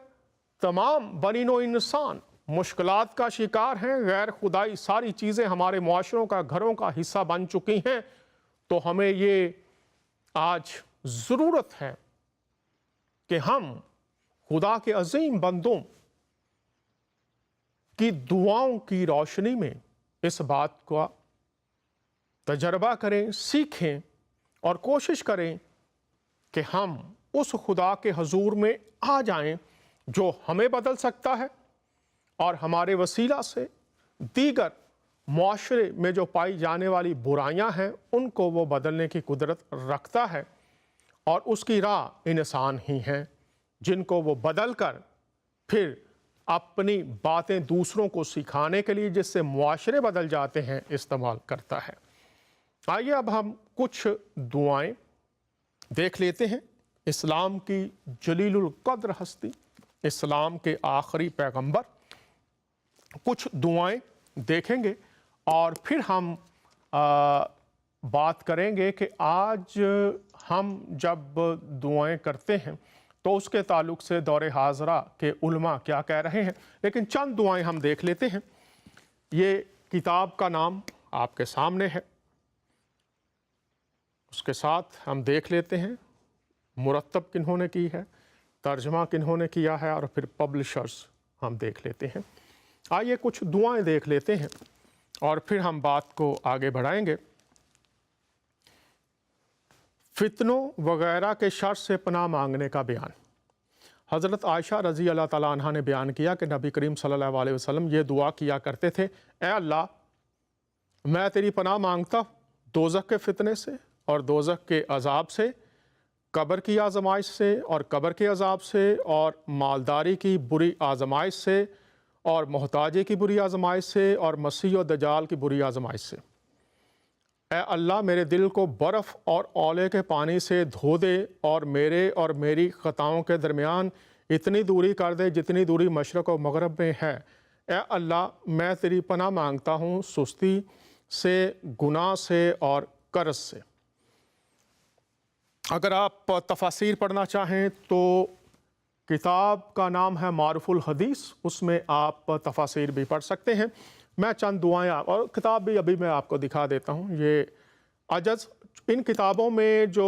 تمام بنی نوع انسان مشکلات کا شکار ہیں، غیر خدائی ساری چیزیں ہمارے معاشروں کا، گھروں کا حصہ بن چکی ہیں، تو ہمیں یہ آج ضرورت ہے کہ ہم خدا کے عظیم بندوں کی دعاؤں کی روشنی میں اس بات کا تجربہ کریں، سیکھیں اور کوشش کریں کہ ہم اس خدا کے حضور میں آ جائیں جو ہمیں بدل سکتا ہے اور ہمارے وسیلہ سے دیگر معاشرے میں جو پائی جانے والی برائیاں ہیں ان کو وہ بدلنے کی قدرت رکھتا ہے، اور اس کی راہ انسان ہی ہیں جن کو وہ بدل کر پھر اپنی باتیں دوسروں کو سکھانے کے لیے، جس سے معاشرے بدل جاتے ہیں، استعمال کرتا ہے۔ آئیے اب ہم کچھ دعائیں دیکھ لیتے ہیں۔ اسلام کی جلیل القدر ہستی، اسلام کے آخری پیغمبر، کچھ دعائیں دیکھیں گے اور پھر ہم بات کریں گے کہ آج ہم جب دعائیں کرتے ہیں تو اس کے تعلق سے دور حاضرہ کے علماء کیا کہہ رہے ہیں، لیکن چند دعائیں ہم دیکھ لیتے ہیں۔ یہ کتاب کا نام آپ کے سامنے ہے، اس کے ساتھ ہم دیکھ لیتے ہیں مرتب کنہوں نے کی ہے، ترجمہ کنہوں نے کیا ہے، اور پھر پبلشرز ہم دیکھ لیتے ہیں۔ آئیے کچھ دعائیں دیکھ لیتے ہیں اور پھر ہم بات کو آگے بڑھائیں گے۔ فتنوں وغیرہ کے شر سے پناہ مانگنے کا بیان۔ حضرت عائشہ رضی اللہ تعالیٰ عنہ نے بیان کیا کہ نبی کریم صلی اللہ علیہ وسلم یہ دعا کیا کرتے تھے: اے اللہ، میں تیری پناہ مانگتا ہوں دوزخ کے فتنے سے اور دوزخ کے عذاب سے، قبر کی آزمائش سے اور قبر کے عذاب سے، اور مالداری کی بری آزمائش سے اور محتاجی کی بری آزمائش سے، اور مسیح و دجال کی بری آزمائش سے۔ اے اللہ، میرے دل کو برف اور اولے کے پانی سے دھو دے اور میرے اور میری خطاؤں کے درمیان اتنی دوری کر دے جتنی دوری مشرق و مغرب میں ہے۔ اے اللہ، میں تیری پناہ مانگتا ہوں سستی سے، گناہ سے اور قرض سے۔ اگر آپ تفاسیر پڑھنا چاہیں تو کتاب کا نام ہے معروف الحدیث، اس میں آپ تفاسیر بھی پڑھ سکتے ہیں۔ میں چند دعائیں اور کتاب بھی ابھی میں آپ کو دکھا دیتا ہوں۔ یہ عجز، ان کتابوں میں جو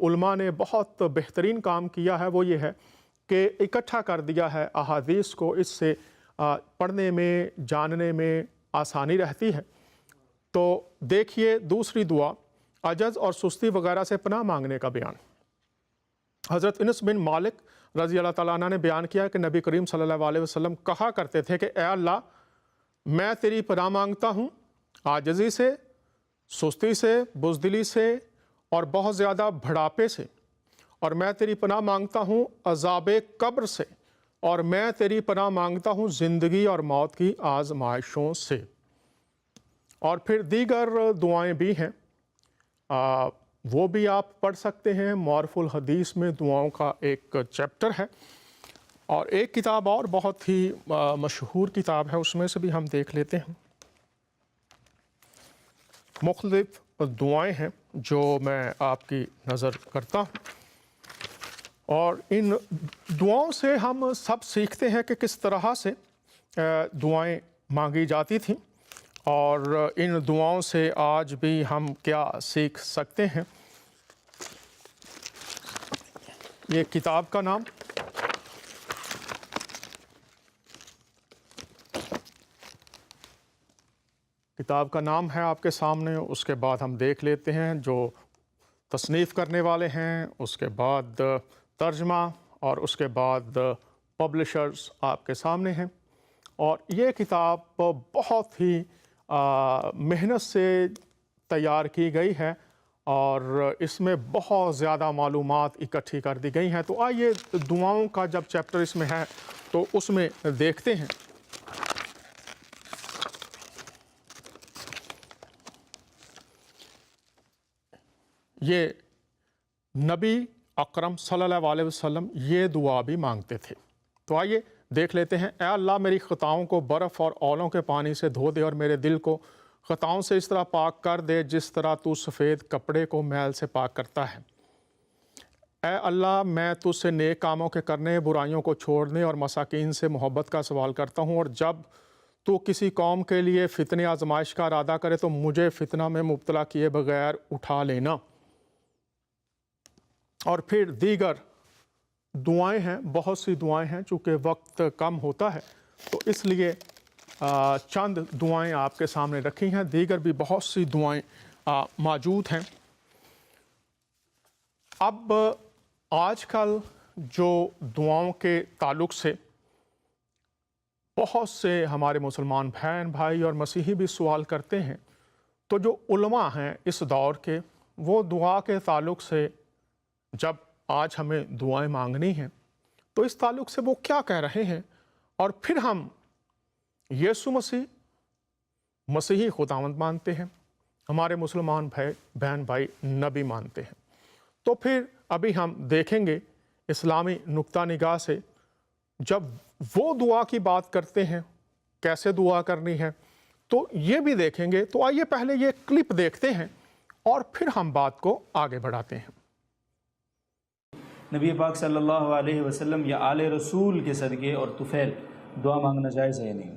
علماء نے بہت بہترین کام کیا ہے وہ یہ ہے کہ اکٹھا کر دیا ہے احادیث کو، اس سے پڑھنے میں، جاننے میں آسانی رہتی ہے۔ تو دیکھیے دوسری دعا، عجز اور سستی وغیرہ سے پناہ مانگنے کا بیان۔ حضرت انس بن مالک رضی اللہ تعالیٰ عنہ نے بیان کیا کہ نبی کریم صلی اللہ علیہ وسلم کہا کرتے تھے کہ اے اللہ، میں تیری پناہ مانگتا ہوں عاجزی سے، سستی سے، بزدلی سے اور بہت زیادہ بڑھاپے سے، اور میں تیری پناہ مانگتا ہوں عذاب قبر سے، اور میں تیری پناہ مانگتا ہوں زندگی اور موت کی آزمائشوں سے۔ اور پھر دیگر دعائیں بھی ہیں، وہ بھی آپ پڑھ سکتے ہیں۔ معروف الحدیث میں دعاؤں کا ایک چیپٹر ہے، اور ایک کتاب اور بہت ہی مشہور کتاب ہے، اس میں سے بھی ہم دیکھ لیتے ہیں۔ مختلف دعائیں ہیں جو میں آپ کی نظر کرتا ہوں، اور ان دعاؤں سے ہم سب سیکھتے ہیں کہ کس طرح سے دعائیں مانگی جاتی تھیں، اور ان دعاؤں سے آج بھی ہم کیا سیکھ سکتے ہیں۔ یہ کتاب کا نام ہے آپ کے سامنے، اس کے بعد ہم دیکھ لیتے ہیں جو تصنیف کرنے والے ہیں، اس کے بعد ترجمہ اور اس کے بعد پبلشرز آپ کے سامنے ہیں، اور یہ کتاب بہت ہی محنت سے تیار کی گئی ہے اور اس میں بہت زیادہ معلومات اکٹھی کر دی گئی ہیں۔ تو آئیے دعاؤں کا جب چیپٹر اس میں ہے تو اس میں دیکھتے ہیں۔ یہ نبی اکرم صلی اللہ علیہ وسلم یہ دعا بھی مانگتے تھے۔ تو آئیے دیکھ لیتے ہیں۔ اے اللہ میری خطاؤں کو برف اور اولوں کے پانی سے دھو دے اور میرے دل کو خطاؤں سے اس طرح پاک کر دے جس طرح تو سفید کپڑے کو میل سے پاک کرتا ہے۔ اے اللہ میں تجھ سے نیک کاموں کے کرنے، برائیوں کو چھوڑنے اور مساکین سے محبت کا سوال کرتا ہوں، اور جب تو کسی قوم کے لیے فتنے آزمائش کا ارادہ کرے تو مجھے فتنہ میں مبتلا کیے بغیر اٹھا لینا۔ اور پھر دیگر دعائیں ہیں، بہت سی دعائیں ہیں، چونکہ وقت کم ہوتا ہے تو اس لیے چند دعائیں آپ کے سامنے رکھی ہیں، دیگر بھی بہت سی دعائیں موجود ہیں۔ اب آج کل جو دعاؤں کے تعلق سے بہت سے ہمارے مسلمان بہن بھائی اور مسیحی بھی سوال کرتے ہیں، تو جو علماء ہیں اس دور کے، وہ دعا کے تعلق سے جب آج ہمیں دعائیں مانگنی ہیں تو اس تعلق سے وہ کیا کہہ رہے ہیں، اور پھر ہم یسوع مسیح مسیحی خداوند مانتے ہیں، ہمارے مسلمان بہن بھائی نبی مانتے ہیں۔ تو پھر ابھی ہم دیکھیں گے اسلامی نقطہ نگاہ سے جب وہ دعا کی بات کرتے ہیں کیسے دعا کرنی ہے تو یہ بھی دیکھیں گے۔ تو آئیے پہلے یہ کلپ دیکھتے ہیں اور پھر ہم بات کو آگے بڑھاتے ہیں۔ نبی پاک صلی اللہ علیہ وسلم یا آل رسول کے صدقے اور طفیل دعا مانگنا جائز ہے یا نہیں؟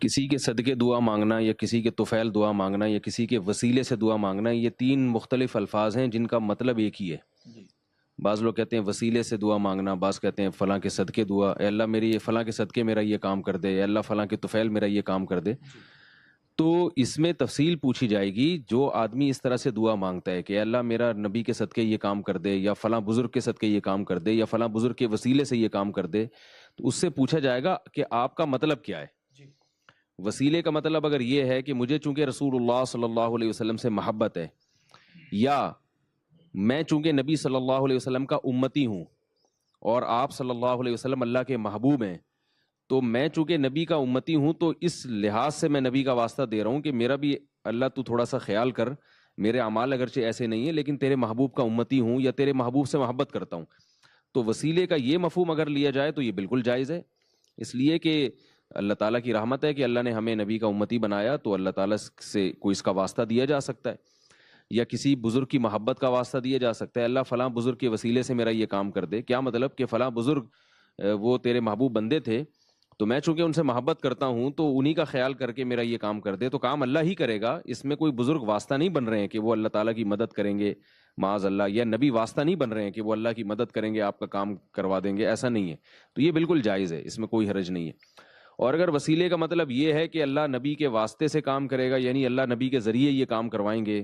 کسی کے صدقے دعا مانگنا یا کسی کے طفیل دعا مانگنا یا کسی کے وسیلے سے دعا مانگنا، یہ تین مختلف الفاظ ہیں جن کا مطلب ایک ہی ہے۔ بعض لوگ کہتے ہیں وسیلے سے دعا مانگنا، بعض کہتے ہیں فلاں کے صدقے دعا، اے اللہ میری یہ فلاں کے صدقے میرا یہ کام کر دے، اے اللہ فلاں کے طفیل میرا یہ کام کر دے۔ تو اس میں تفصیل پوچھی جائے گی۔ جو آدمی اس طرح سے دعا مانگتا ہے کہ اے اللہ میرا نبی کے صدقے یہ کام کر دے، یا فلاں بزرگ کے صدقے یہ کام کر دے، یا فلاں بزرگ کے وسیلے سے یہ کام کر دے، تو اس سے پوچھا جائے گا کہ آپ کا مطلب کیا ہے۔ وسیلے کا مطلب اگر یہ ہے کہ مجھے چونکہ رسول اللہ صلی اللہ علیہ وسلم سے محبت ہے، یا میں چونکہ نبی صلی اللہ علیہ وسلم کا امتی ہوں اور آپ صلی اللہ علیہ وسلم اللہ کے محبوب ہیں، تو میں چونکہ نبی کا امتی ہوں تو اس لحاظ سے میں نبی کا واسطہ دے رہا ہوں کہ میرا بھی اللہ تو تھوڑا سا خیال کر، میرے اعمال اگرچہ ایسے نہیں ہیں لیکن تیرے محبوب کا امتی ہوں یا تیرے محبوب سے محبت کرتا ہوں۔ تو وسیلے کا یہ مفہوم اگر لیا جائے تو یہ بالکل جائز ہے، اس لیے کہ اللہ تعالیٰ کی رحمت ہے کہ اللہ نے ہمیں نبی کا امتی بنایا، تو اللہ تعالیٰ سے کوئی اس کا واسطہ دیا جا سکتا ہے، یا کسی بزرگ کی محبت کا واسطہ دیا جا سکتا ہے۔ اللہ فلاں بزرگ کے وسیلے سے میرا یہ کام کر دے، کیا مطلب کہ فلاں بزرگ وہ تیرے محبوب بندے تھے، تو میں چونکہ ان سے محبت کرتا ہوں تو انہی کا خیال کر کے میرا یہ کام کر دے، تو کام اللہ ہی کرے گا۔ اس میں کوئی بزرگ واسطہ نہیں بن رہے ہیں کہ وہ اللہ تعالیٰ کی مدد کریں گے معاذ اللہ، یا نبی واسطہ نہیں بن رہے ہیں کہ وہ اللہ کی مدد کریں گے آپ کا کام کروا دیں گے، ایسا نہیں ہے۔ تو یہ بالکل جائز ہے، اس میں کوئی حرج نہیں ہے۔ اور اگر وسیلے کا مطلب یہ ہے کہ اللہ نبی کے واسطے سے کام کرے گا، یعنی اللہ نبی کے ذریعے یہ کام کروائیں گے،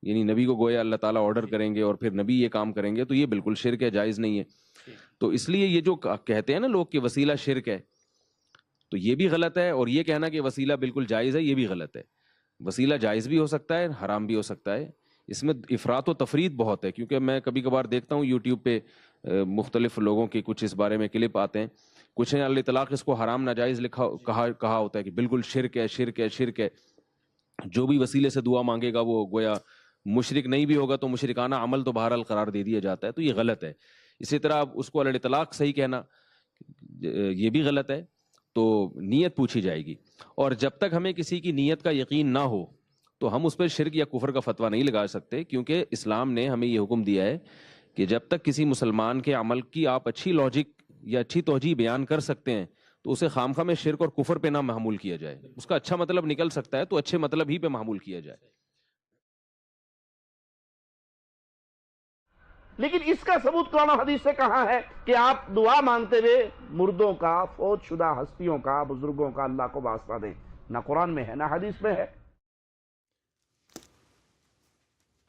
یعنی نبی کو گویا اللہ تعالیٰ آرڈر کریں گے اور پھر نبی یہ کام کریں گے، تو یہ بالکل شرک ہے، جائز نہیں ہے۔ تو اس لیے یہ جو کہتے ہیں نا لوگ کہ وسیلہ شرک ہے، تو یہ بھی غلط ہے، اور یہ کہنا کہ وسیلہ بالکل جائز ہے یہ بھی غلط ہے۔ وسیلہ جائز بھی ہو سکتا ہے، حرام بھی ہو سکتا ہے، اس میں افراط و تفرید بہت ہے۔ کیونکہ میں کبھی کبھار دیکھتا ہوں یوٹیوب پہ مختلف لوگوں کے کچھ اس بارے میں کلپ آتے ہیں، کچھ نے الاطلاق اس کو حرام ناجائز کہا ہوتا ہے کہ بالکل شرک ہے شرک ہے شرک ہے، جو بھی وسیلے سے دعا مانگے گا وہ گویا مشرک نہیں بھی ہوگا تو مشرکانہ عمل تو بہرحال قرار دے دیا جاتا ہے، تو یہ غلط ہے۔ اسی طرح اس کو الاطلاق صحیح کہنا یہ بھی غلط ہے۔ تو نیت پوچھی جائے گی، اور جب تک ہمیں کسی کی نیت کا یقین نہ ہو تو ہم اس پر شرک یا کفر کا فتویٰ نہیں لگا سکتے، کیونکہ اسلام نے ہمیں یہ حکم دیا ہے کہ جب تک کسی مسلمان کے عمل کی آپ اچھی لاجک یا اچھی توجیہ بیان کر سکتے ہیں تو اسے خامخواہ میں شرک اور کفر پہ نہ محمول کیا جائے۔ اس کا اچھا مطلب نکل سکتا ہے تو اچھے مطلب ہی پہ محمول کیا جائے۔ لیکن اس کا ثبوت قرآن و حدیث سے کہاں ہے کہ آپ دعا مانگتے ہوئے مردوں کا، فوت شدہ ہستیوں کا، بزرگوں کا اللہ کو واسطہ دیں؟ نہ قرآن میں ہے نہ حدیث میں ہے۔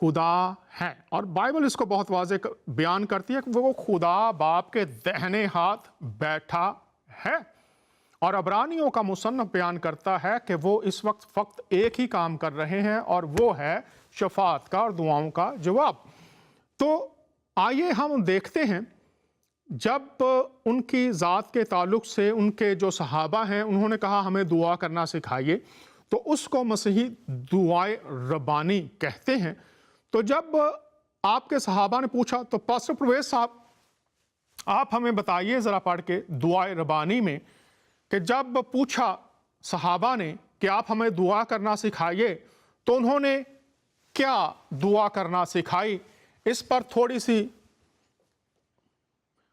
خدا ہے، اور بائبل اس کو بہت واضح بیان کرتی ہے کہ وہ خدا باپ کے دہنے ہاتھ بیٹھا ہے، اور عبرانیوں کا مصنف بیان کرتا ہے کہ وہ اس وقت فقط ایک ہی کام کر رہے ہیں، اور وہ ہے شفاعت کا اور دعاؤں کا جواب۔ تو آئیے ہم دیکھتے ہیں جب ان کی ذات کے تعلق سے ان کے جو صحابہ ہیں انہوں نے کہا ہمیں دعا کرنا سکھائیے، تو اس کو مسیحی دعائے ربانی کہتے ہیں۔ تو جب آپ کے صحابہ نے پوچھا تو پاسٹر پرویز صاحب آپ ہمیں بتائیے ذرا پڑھ کے دعائے ربانی میں کہ جب پوچھا صحابہ نے کہ آپ ہمیں دعا کرنا سکھائیے تو انہوں نے کیا دعا کرنا سکھائی، اس پر تھوڑی سی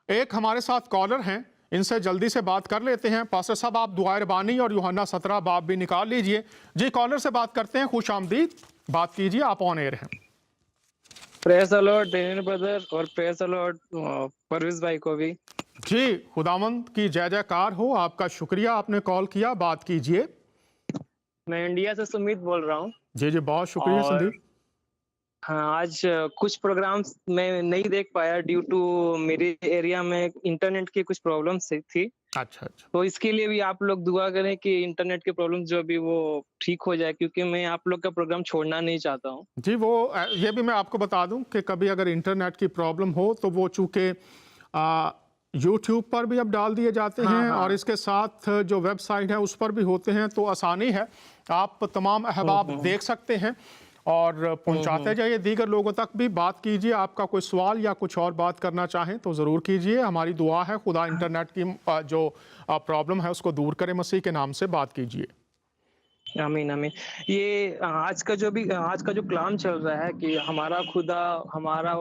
ایک ہمارے ساتھ کالر ہیں، ان سے جلدی سے بات کر لیتے ہیں۔ پاسٹر صاحب آپ دعائے ربانی اور یوحنا 17 باب بھی نکال لیجئے۔ جی کالر سے بات کرتے ہیں، خوش آمدید، بات کیجئے، آپ آن ایئر ہیں۔ پریز دی لارڈ ڈینیل بردر، اور پریز دی لارڈ پرویز بھائی کو بھی۔ جی خداوند کی جے جے کار ہو، آپ کا شکریہ، آپ نے کال کیا، بات کیجئے۔ میں انڈیا سے سمیت بول رہا ہوں۔ جی جی بہت شکریہ اور سندیپ۔ ہاں آج کچھ پروگرامز میں نہیں دیکھ پایا ڈیو ٹو میرے ایریا میں انٹرنیٹ کی کچھ پرابلمس تھی، اچھا اچھا، تو اس کے لیے بھی آپ لوگ دعا کریں کہ انٹرنیٹ کے پرابلم جو بھی وہ ٹھیک ہو جائے، کیونکہ میں آپ لوگ کا پروگرام چھوڑنا نہیں چاہتا ہوں۔ جی وہ یہ بھی میں آپ کو بتا دوں کہ کبھی اگر انٹرنیٹ کی پرابلم ہو تو وہ چونکہ یوٹیوب پر بھی اب ڈال دیے جاتے ہیں، اور اس کے ساتھ جو ویب سائٹ ہے اس پر بھی ہوتے ہیں، تو آسانی ہے، آپ تمام احباب دیکھ سکتے ہیں اور پہنچاتے جائیے دیگر لوگوں تک بھی۔ بات کیجئے، آپ کا کوئی سوال یا کچھ اور بات کرنا چاہیں تو ضرور کیجئے، ہماری دعا ہے خدا انٹرنیٹ کی جو پرابلم ہے اس کو دور کرے، مسیح کے نام سے بات کیجئے۔ آمین آمین۔ یہ آج کا جو کلام چل رہا ہے کہ ہمارا خدا ہمارا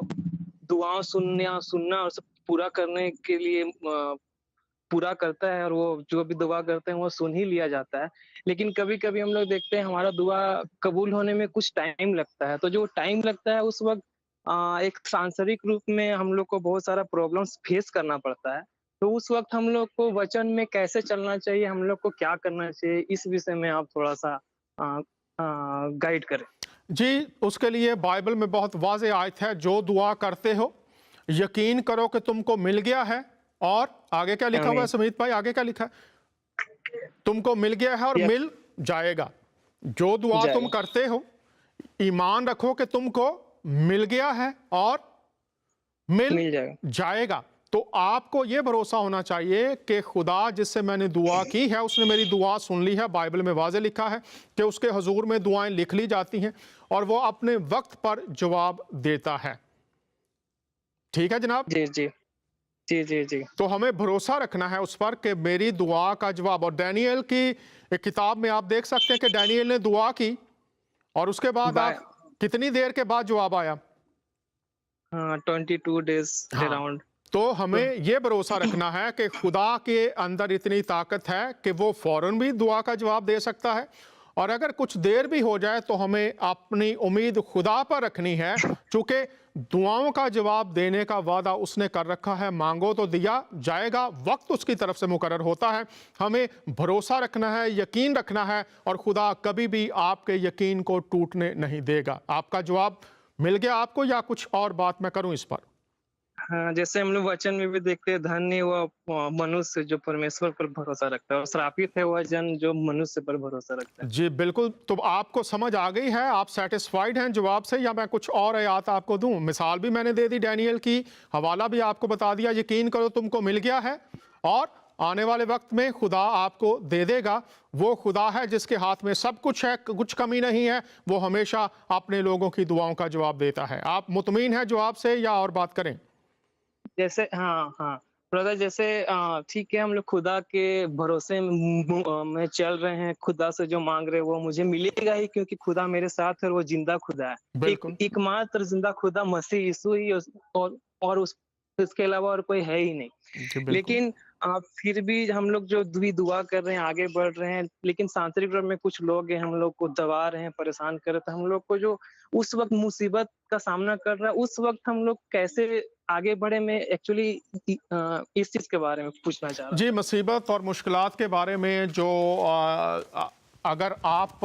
دعاؤں سننا اور سب پورا کرنے کے لیے پورا کرتا ہے، اور وہ جو بھی دعا کرتے ہیں وہ سن ہی لیا جاتا ہے، لیکن کبھی کبھی ہم لوگ دیکھتے ہیں ہمارا دعا قبول ہونے میں کچھ ٹائم لگتا ہے، تو جو ٹائم لگتا ہے اس وقت ایک سانسرک روپ میں ہم لوگ کو بہت سارا پرابلمس فیس کرنا پڑتا ہے، تو اس وقت ہم لوگ کو وچن میں کیسے چلنا چاہیے، ہم لوگ کو کیا کرنا چاہیے، اس وشے میں آپ تھوڑا سا گائیڈ کریں۔ جی اس کے لیے بائبل میں بہت واضح آیت ہے، جو دعا کرتے ہو یقین کرو کہ تم کو مل گیا ہے، اور آگے کیا لکھا ہوا ہے سمیت بھائی، آگے کیا لکھا ہے؟ تم کو مل گیا ہے اور مل جائے گا۔ جو دعا تم کرتے ہو ایمان رکھو کہ تم کو مل گیا ہے اور مل جائے گا۔ تو آپ کو یہ بھروسہ ہونا چاہیے کہ خدا جس سے میں نے دعا کی ہے اس نے میری دعا سن لی ہے۔ بائبل میں واضح لکھا ہے کہ اس کے حضور میں دعائیں لکھ لی جاتی ہیں اور وہ اپنے وقت پر جواب دیتا ہے۔ ٹھیک ہے جناب؟ جی جی جی جی جی۔ تو ہمیں بھروسہ رکھنا ہے اس پر کہ میری دعا کا جواب، اور ڈینیل کی ایک کتاب میں آپ دیکھ سکتے ہیں کہ ڈینیل نے دعا کی اور اس کے بعد کتنی دیر کے بعد جواب آیا؟ 22 days around۔ تو ہمیں یہ بھروسہ رکھنا ہے کہ خدا کے اندر اتنی طاقت ہے کہ وہ فوراً بھی دعا کا جواب دے سکتا ہے، اور اگر کچھ دیر بھی ہو جائے تو ہمیں اپنی امید خدا پر رکھنی ہے، چونکہ دعاؤں کا جواب دینے کا وعدہ اس نے کر رکھا ہے، مانگو تو دیا جائے گا، وقت اس کی طرف سے مقرر ہوتا ہے۔ ہمیں بھروسہ رکھنا ہے، یقین رکھنا ہے، اور خدا کبھی بھی آپ کے یقین کو ٹوٹنے نہیں دے گا۔ آپ کا جواب مل گیا آپ کو، یا کچھ اور بات میں کروں اس پر؟ ہاں، جیسے ہم لوگ وچن میں بھی دیکھتے ہیں، دھنیہ وہ منوشیہ جو پرمیشور پر بھروسہ رکھتا ہے، اور شراپت ہے وہ جن جو منوشیہ پر بھروسہ رکھتا ہے۔ جی بالکل۔ تو آپ کو سمجھ آ گئی ہے، آپ سیٹسفائیڈ ہیں جواب سے، یا میں کچھ اور آیات آپ کو دوں؟ مثال بھی میں نے دے دی ڈینیل کی، حوالہ بھی آپ کو بتا دیا، یقین کرو تم کو مل گیا ہے، اور آنے والے وقت میں خدا آپ کو دے دے گا۔ وہ خدا ہے جس کے ہاتھ میں سب کچھ ہے، کچھ کمی نہیں ہے، وہ ہمیشہ اپنے لوگوں کی دعاؤں کا جواب دیتا ہے۔ آپ مطمئن ہیں جواب سے، یا اور بات کریں؟ جیسے ہاں برادر، جیسے ٹھیک ہے، ہم لوگ خدا کے بھروسے میں چل رہے ہیں، خدا سے جو مانگ رہے وہ مجھے ملے گا ہی، کیونکہ خدا میرے ساتھ ہے اور وہ زندہ خدا ہے۔ بالکل، ایک ماتر زندہ خدا مسیح یسوع ہی، اور اس کے علاوہ اور کوئی ہے ہی نہیں۔ لیکن پھر بھی ہم لوگ جو بھی دعا کر رہے ہیں، آگے بڑھ رہے ہیں، لیکن سانسرک روپ میں کچھ لوگ ہیں ہم لوگ کو دبا رہے ہیں، پریشان کر رہے ہیں، تو ہم لوگ کو جو اس وقت مصیبت کا سامنا کر رہا ہے، اس وقت ہم لوگ کیسے آگے بڑھے، میں ایکچولی اس چیز کے بارے میں پوچھنا چاہ رہا ہوں۔ جی مصیبت اور مشکلات کے بارے میں جو اگر آپ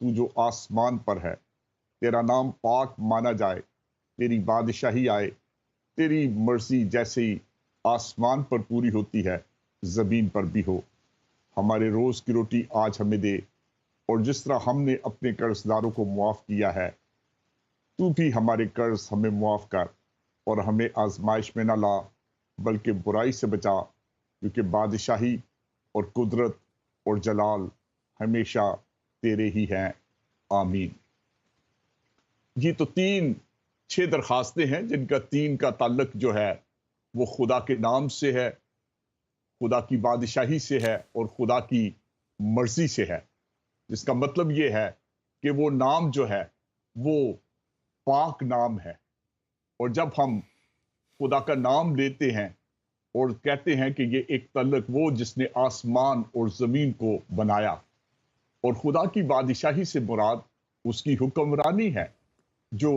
تو جو آسمان پر ہے، تیرا نام پاک مانا جائے، تیری بادشاہی آئے، تیری مرضی جیسے ہی آسمان پر پوری ہوتی ہے زمین پر بھی ہو۔ ہمارے روز کی روٹی آج ہمیں دے، اور جس طرح ہم نے اپنے قرض داروں کو معاف کیا ہے، تو بھی ہمارے قرض ہمیں معاف کر، اور ہمیں آزمائش میں نہ لا بلکہ برائی سے بچا، کیونکہ بادشاہی اور قدرت اور جلال ہمیشہ تیرے ہی ہیں، آمین۔ یہ تو 6 درخواستیں ہیں جن کا 3 کا تعلق جو ہے وہ خدا کے نام سے ہے، خدا کی بادشاہی سے ہے، اور خدا کی مرضی سے ہے، جس کا مطلب یہ ہے کہ وہ نام جو ہے وہ پاک نام ہے۔ اور جب ہم خدا کا نام لیتے ہیں اور کہتے ہیں کہ یہ ایک تعلق وہ جس نے آسمان اور زمین کو بنایا، اور خدا کی بادشاہی سے مراد اس کی حکمرانی ہے جو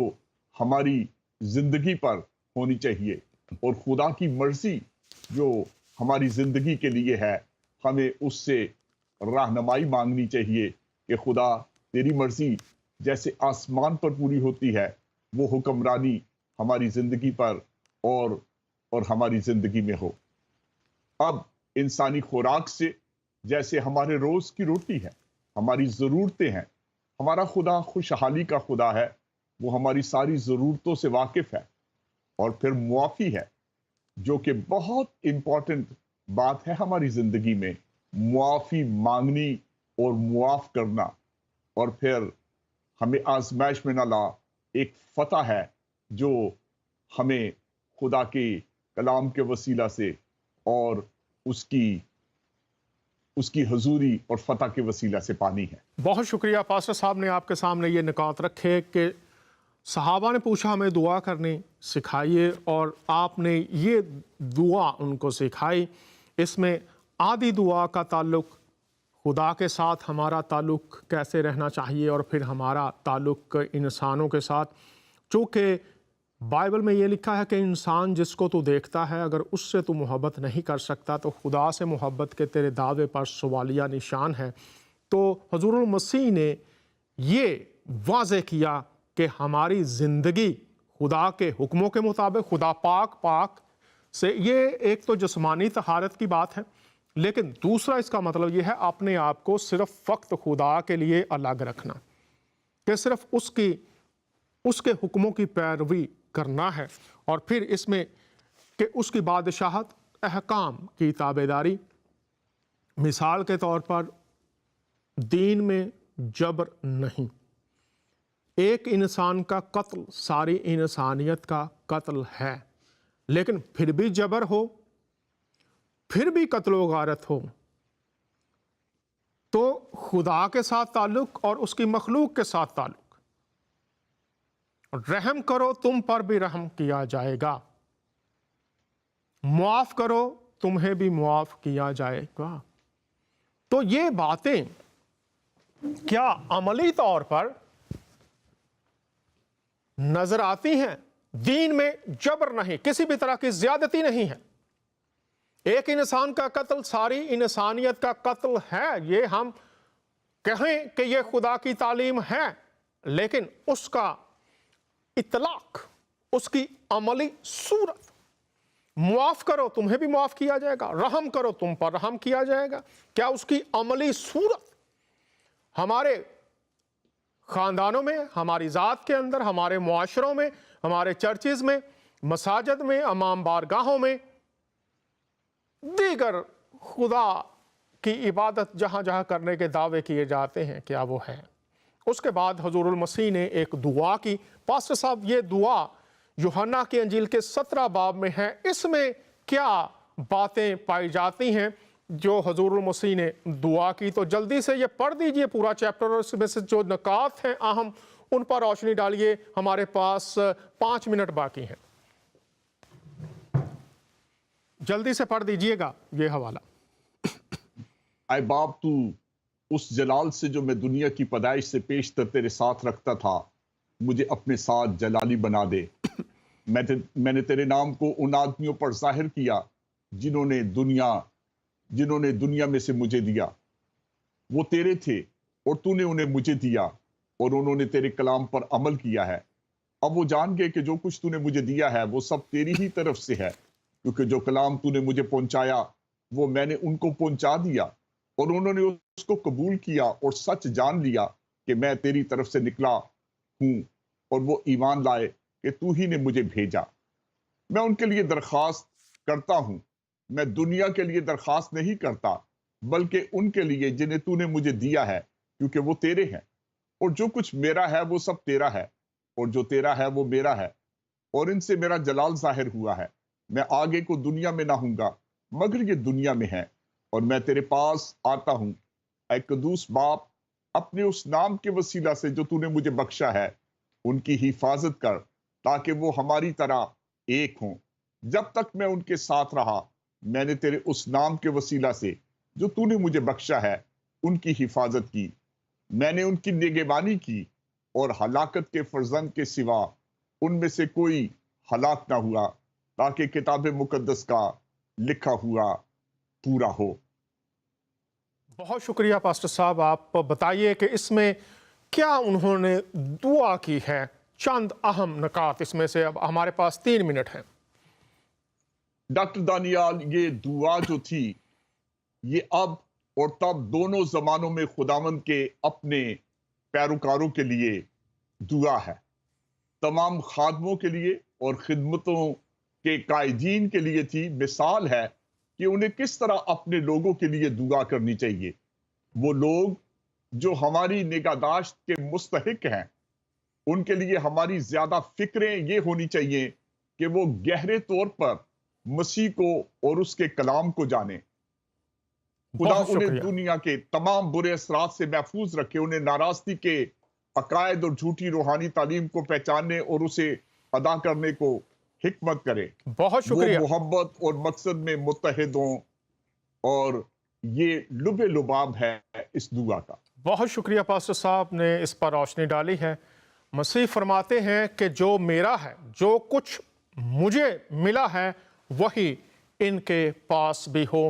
ہماری زندگی پر ہونی چاہیے، اور خدا کی مرضی جو ہماری زندگی کے لیے ہے، ہمیں اس سے رہنمائی مانگنی چاہیے کہ خدا تیری مرضی جیسے آسمان پر پوری ہوتی ہے، وہ حکمرانی ہماری زندگی پر اور ہماری زندگی میں ہو۔ اب انسانی خوراک سے، جیسے ہمارے روز کی روٹی ہے، ہماری ضرورتیں ہیں، ہمارا خدا خوشحالی کا خدا ہے، وہ ہماری ساری ضرورتوں سے واقف ہے، اور پھر معافی ہے، جو کہ بہت امپورٹنٹ بات ہے ہماری زندگی میں، معافی مانگنی اور معاف کرنا، اور پھر ہمیں آزمائش میں نہ لا، ایک فتح ہے جو ہمیں خدا کے کلام کے وسیلہ سے اور اس کی حضوری اور فتح کے وسیلہ سے پانی ہے۔ بہت شکریہ پاسٹر صاحب نے آپ کے سامنے یہ نکات رکھے کہ صحابہ نے پوچھا ہمیں دعا کرنی سکھائیے، اور آپ نے یہ دعا ان کو سکھائی۔ اس میں آدھی دعا کا تعلق خدا کے ساتھ ہمارا تعلق کیسے رہنا چاہیے، اور پھر ہمارا تعلق انسانوں کے ساتھ، چونکہ بائبل میں یہ لکھا ہے کہ انسان جس کو تو دیکھتا ہے اگر اس سے تو محبت نہیں کر سکتا تو خدا سے محبت کے تیرے دعوے پر سوالیہ نشان ہے۔ تو حضور المسیح نے یہ واضح کیا کہ ہماری زندگی خدا کے حکموں کے مطابق، خدا پاک سے، یہ ایک تو جسمانی طہارت کی بات ہے، لیکن دوسرا اس کا مطلب یہ ہے اپنے آپ کو صرف فقط خدا کے لیے الگ رکھنا، کہ صرف اس کے حکموں کی پیروی کرنا ہے، اور پھر اس میں کہ اس کی بادشاہت، احکام کی تابعداری۔ مثال کے طور پر دین میں جبر نہیں، ایک انسان کا قتل ساری انسانیت کا قتل ہے، لیکن پھر بھی جبر ہو، پھر بھی قتل و غارت ہو، تو خدا کے ساتھ تعلق اور اس کی مخلوق کے ساتھ تعلق، رحم کرو تم پر بھی رحم کیا جائے گا، معاف کرو تمہیں بھی معاف کیا جائے گا۔ تو یہ باتیں کیا عملی طور پر نظر آتی ہیں؟ دین میں جبر نہیں، کسی بھی طرح کی زیادتی نہیں ہے۔ ایک انسان کا قتل ساری انسانیت کا قتل ہے، یہ ہم کہیں کہ یہ خدا کی تعلیم ہے، لیکن اس کا اطلاق، اس کی عملی صورت، معاف کرو تمہیں بھی معاف کیا جائے گا، رحم کرو تم پر رحم کیا جائے گا، کیا اس کی عملی صورت ہمارے خاندانوں میں، ہماری ذات کے اندر، ہمارے معاشروں میں، ہمارے چرچز میں، مساجد میں، امام بارگاہوں میں، دیگر خدا کی عبادت جہاں جہاں کرنے کے دعوے کیے جاتے ہیں، کیا وہ ہے؟ اس کے بعد حضور المسیح نے ایک دعا کی۔ پاسٹر صاحب یہ دعا یوحنا کی انجیل کے 17 باب میں ہے، اس میں کیا باتیں پائی جاتی ہیں جو حضور المسیح نے دعا کی؟ تو جلدی سے یہ پڑھ دیجئے پورا چیپٹر، اور اس میں سے جو نکات ہیں اہم ان پر روشنی ڈالیے، ہمارے پاس 5 منٹ باقی ہیں، جلدی سے پڑھ دیجئے گا یہ حوالہ۔ اے باپ، تو اس جلال سے جو میں دنیا کی پیدائش سے پیشتر تیرے ساتھ رکھتا تھا، مجھے اپنے ساتھ جلالی بنا دے۔ میں نے تیرے نام کو ان آدمیوں پر ظاہر کیا جنہوں نے دنیا میں سے مجھے دیا۔ وہ تیرے تھے اور تو نے انہیں مجھے دیا اور انہوں نے تیرے کلام پر عمل کیا ہے۔ اب وہ جان گئے کہ جو کچھ تو نے مجھے دیا ہے وہ سب تیری ہی طرف سے ہے، کیونکہ جو کلام تو نے مجھے پہنچایا وہ میں نے ان کو پہنچا دیا، اور انہوں نے اس کو قبول کیا اور سچ جان لیا کہ میں تیری طرف سے نکلا ہوں، اور وہ ایمان لائے کہ تو ہی نے مجھے بھیجا۔ میں ان کے لیے درخواست کرتا ہوں، میں دنیا کے لیے درخواست نہیں کرتا، بلکہ ان کے لیے جنہیں تو نے مجھے دیا ہے، کیونکہ وہ تیرے ہیں، اور جو کچھ میرا ہے وہ سب تیرا ہے، اور جو تیرا ہے وہ میرا ہے، اور ان سے میرا جلال ظاہر ہوا ہے۔ میں آگے کو دنیا میں نہ ہوں گا مگر یہ دنیا میں ہے، اور میں تیرے پاس آتا ہوں۔ اے قدوس باپ، اپنے اس نام کے وسیلہ سے جو تو نے مجھے بخشا ہے ان کی حفاظت کر، تاکہ وہ ہماری طرح ایک ہوں۔ جب تک میں ان کے ساتھ رہا، میں نے تیرے اس نام کے وسیلہ سے جو تو نے مجھے بخشا ہے ان کی حفاظت کی۔ میں نے ان کی نگہبانی کی، اور ہلاکت کے فرزند کے سوا ان میں سے کوئی ہلاک نہ ہوا، تاکہ کتاب مقدس کا لکھا ہوا پورا ہو۔ بہت شکریہ پاسٹر صاحب، آپ بتائیے کہ اس میں کیا انہوں نے دعا کی ہے، چند اہم نکات اس میں سے۔ اب ہمارے پاس 3 منٹ ہیں۔ ڈاکٹر دانیال، یہ دعا جو تھی یہ اب اور تب دونوں زمانوں میں خداوند کے اپنے پیروکاروں کے لیے دعا ہے، تمام خادموں کے لیے اور خدمتوں کے قائدین کے لیے تھی۔ مثال ہے کہ انہیں کس طرح اپنے لوگوں کے لیے دعا کرنی چاہیے، وہ لوگ جو ہماری نگہداشت کے مستحق ہیں۔ ان کے لیے ہماری زیادہ فکریں یہ ہونی چاہیے کہ وہ گہرے طور پر مسیح کو اور اس کے کلام کو جانیں۔ خدا بہت انہیں شکریہ۔ دنیا کے تمام برے اثرات سے محفوظ رکھے، انہیں ناراستی کے عقائد اور جھوٹی روحانی تعلیم کو پہچاننے اور اسے ادا کرنے کو حکمت کرے۔ بہت شکریہ۔ وہ محبت اور مقصد میں متحد ہوں، اور یہ لب لباب ہے اس دعا کا۔ بہت شکریہ پاسٹر صاحب نے اس پر روشنی ڈالی ہے۔ مسیح فرماتے ہیں کہ جو میرا ہے، جو کچھ مجھے ملا ہے وہی ان کے پاس بھی ہو۔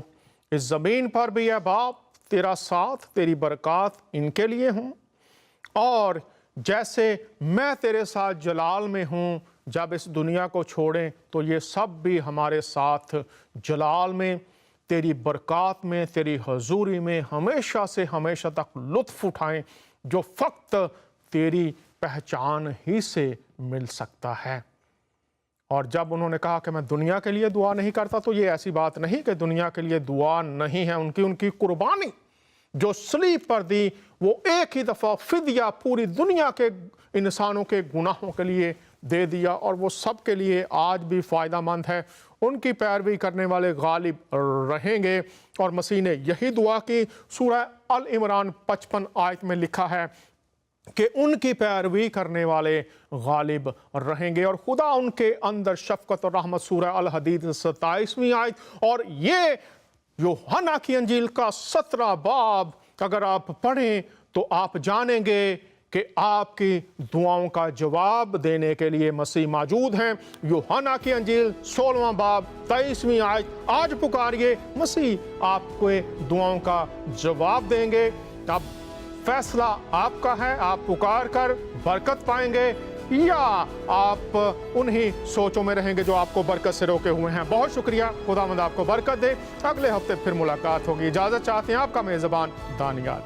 اس زمین پر بھی اے باپ تیرا ساتھ، تیری برکات ان کے لیے ہوں، اور جیسے میں تیرے ساتھ جلال میں ہوں، جب اس دنیا کو چھوڑیں تو یہ سب بھی ہمارے ساتھ جلال میں، تیری برکات میں، تیری حضوری میں ہمیشہ سے ہمیشہ تک لطف اٹھائیں، جو فقط تیری پہچان ہی سے مل سکتا ہے۔ اور جب انہوں نے کہا کہ میں دنیا کے لیے دعا نہیں کرتا، تو یہ ایسی بات نہیں کہ دنیا کے لیے دعا نہیں ہے۔ ان کی قربانی جو صلیب پر دی، وہ ایک ہی دفعہ فدیہ پوری دنیا کے انسانوں کے گناہوں کے لیے دے دیا، اور وہ سب کے لیے آج بھی فائدہ مند ہے۔ ان کی پیروی کرنے والے غالب رہیں گے، اور مسیح نے یہی دعا کی۔ سورہ العمران 55 آیت میں لکھا ہے کہ ان کی پیروی کرنے والے غالب رہیں گے، اور خدا ان کے اندر شفقت اور رحمت۔ سورہ الحدید 27ویں آیت۔ اور یہ یوحنا کی انجیل کا 17 باب اگر آپ پڑھیں تو آپ جانیں گے کہ آپ کی دعاؤں کا جواب دینے کے لیے مسیح موجود ہیں۔ یوحنا کی انجیل 16واں باب 23ویں آیت، آج پکاریے، مسیح آپ کو دعاؤں کا جواب دیں گے۔ اب فیصلہ آپ کا ہے، آپ پکار کر برکت پائیں گے یا آپ انہی سوچوں میں رہیں گے جو آپ کو برکت سے روکے ہوئے ہیں۔ بہت شکریہ، خداوند آپ کو برکت دے۔ اگلے ہفتے پھر ملاقات ہوگی۔ اجازت چاہتے ہیں آپ کا میزبان دانیال۔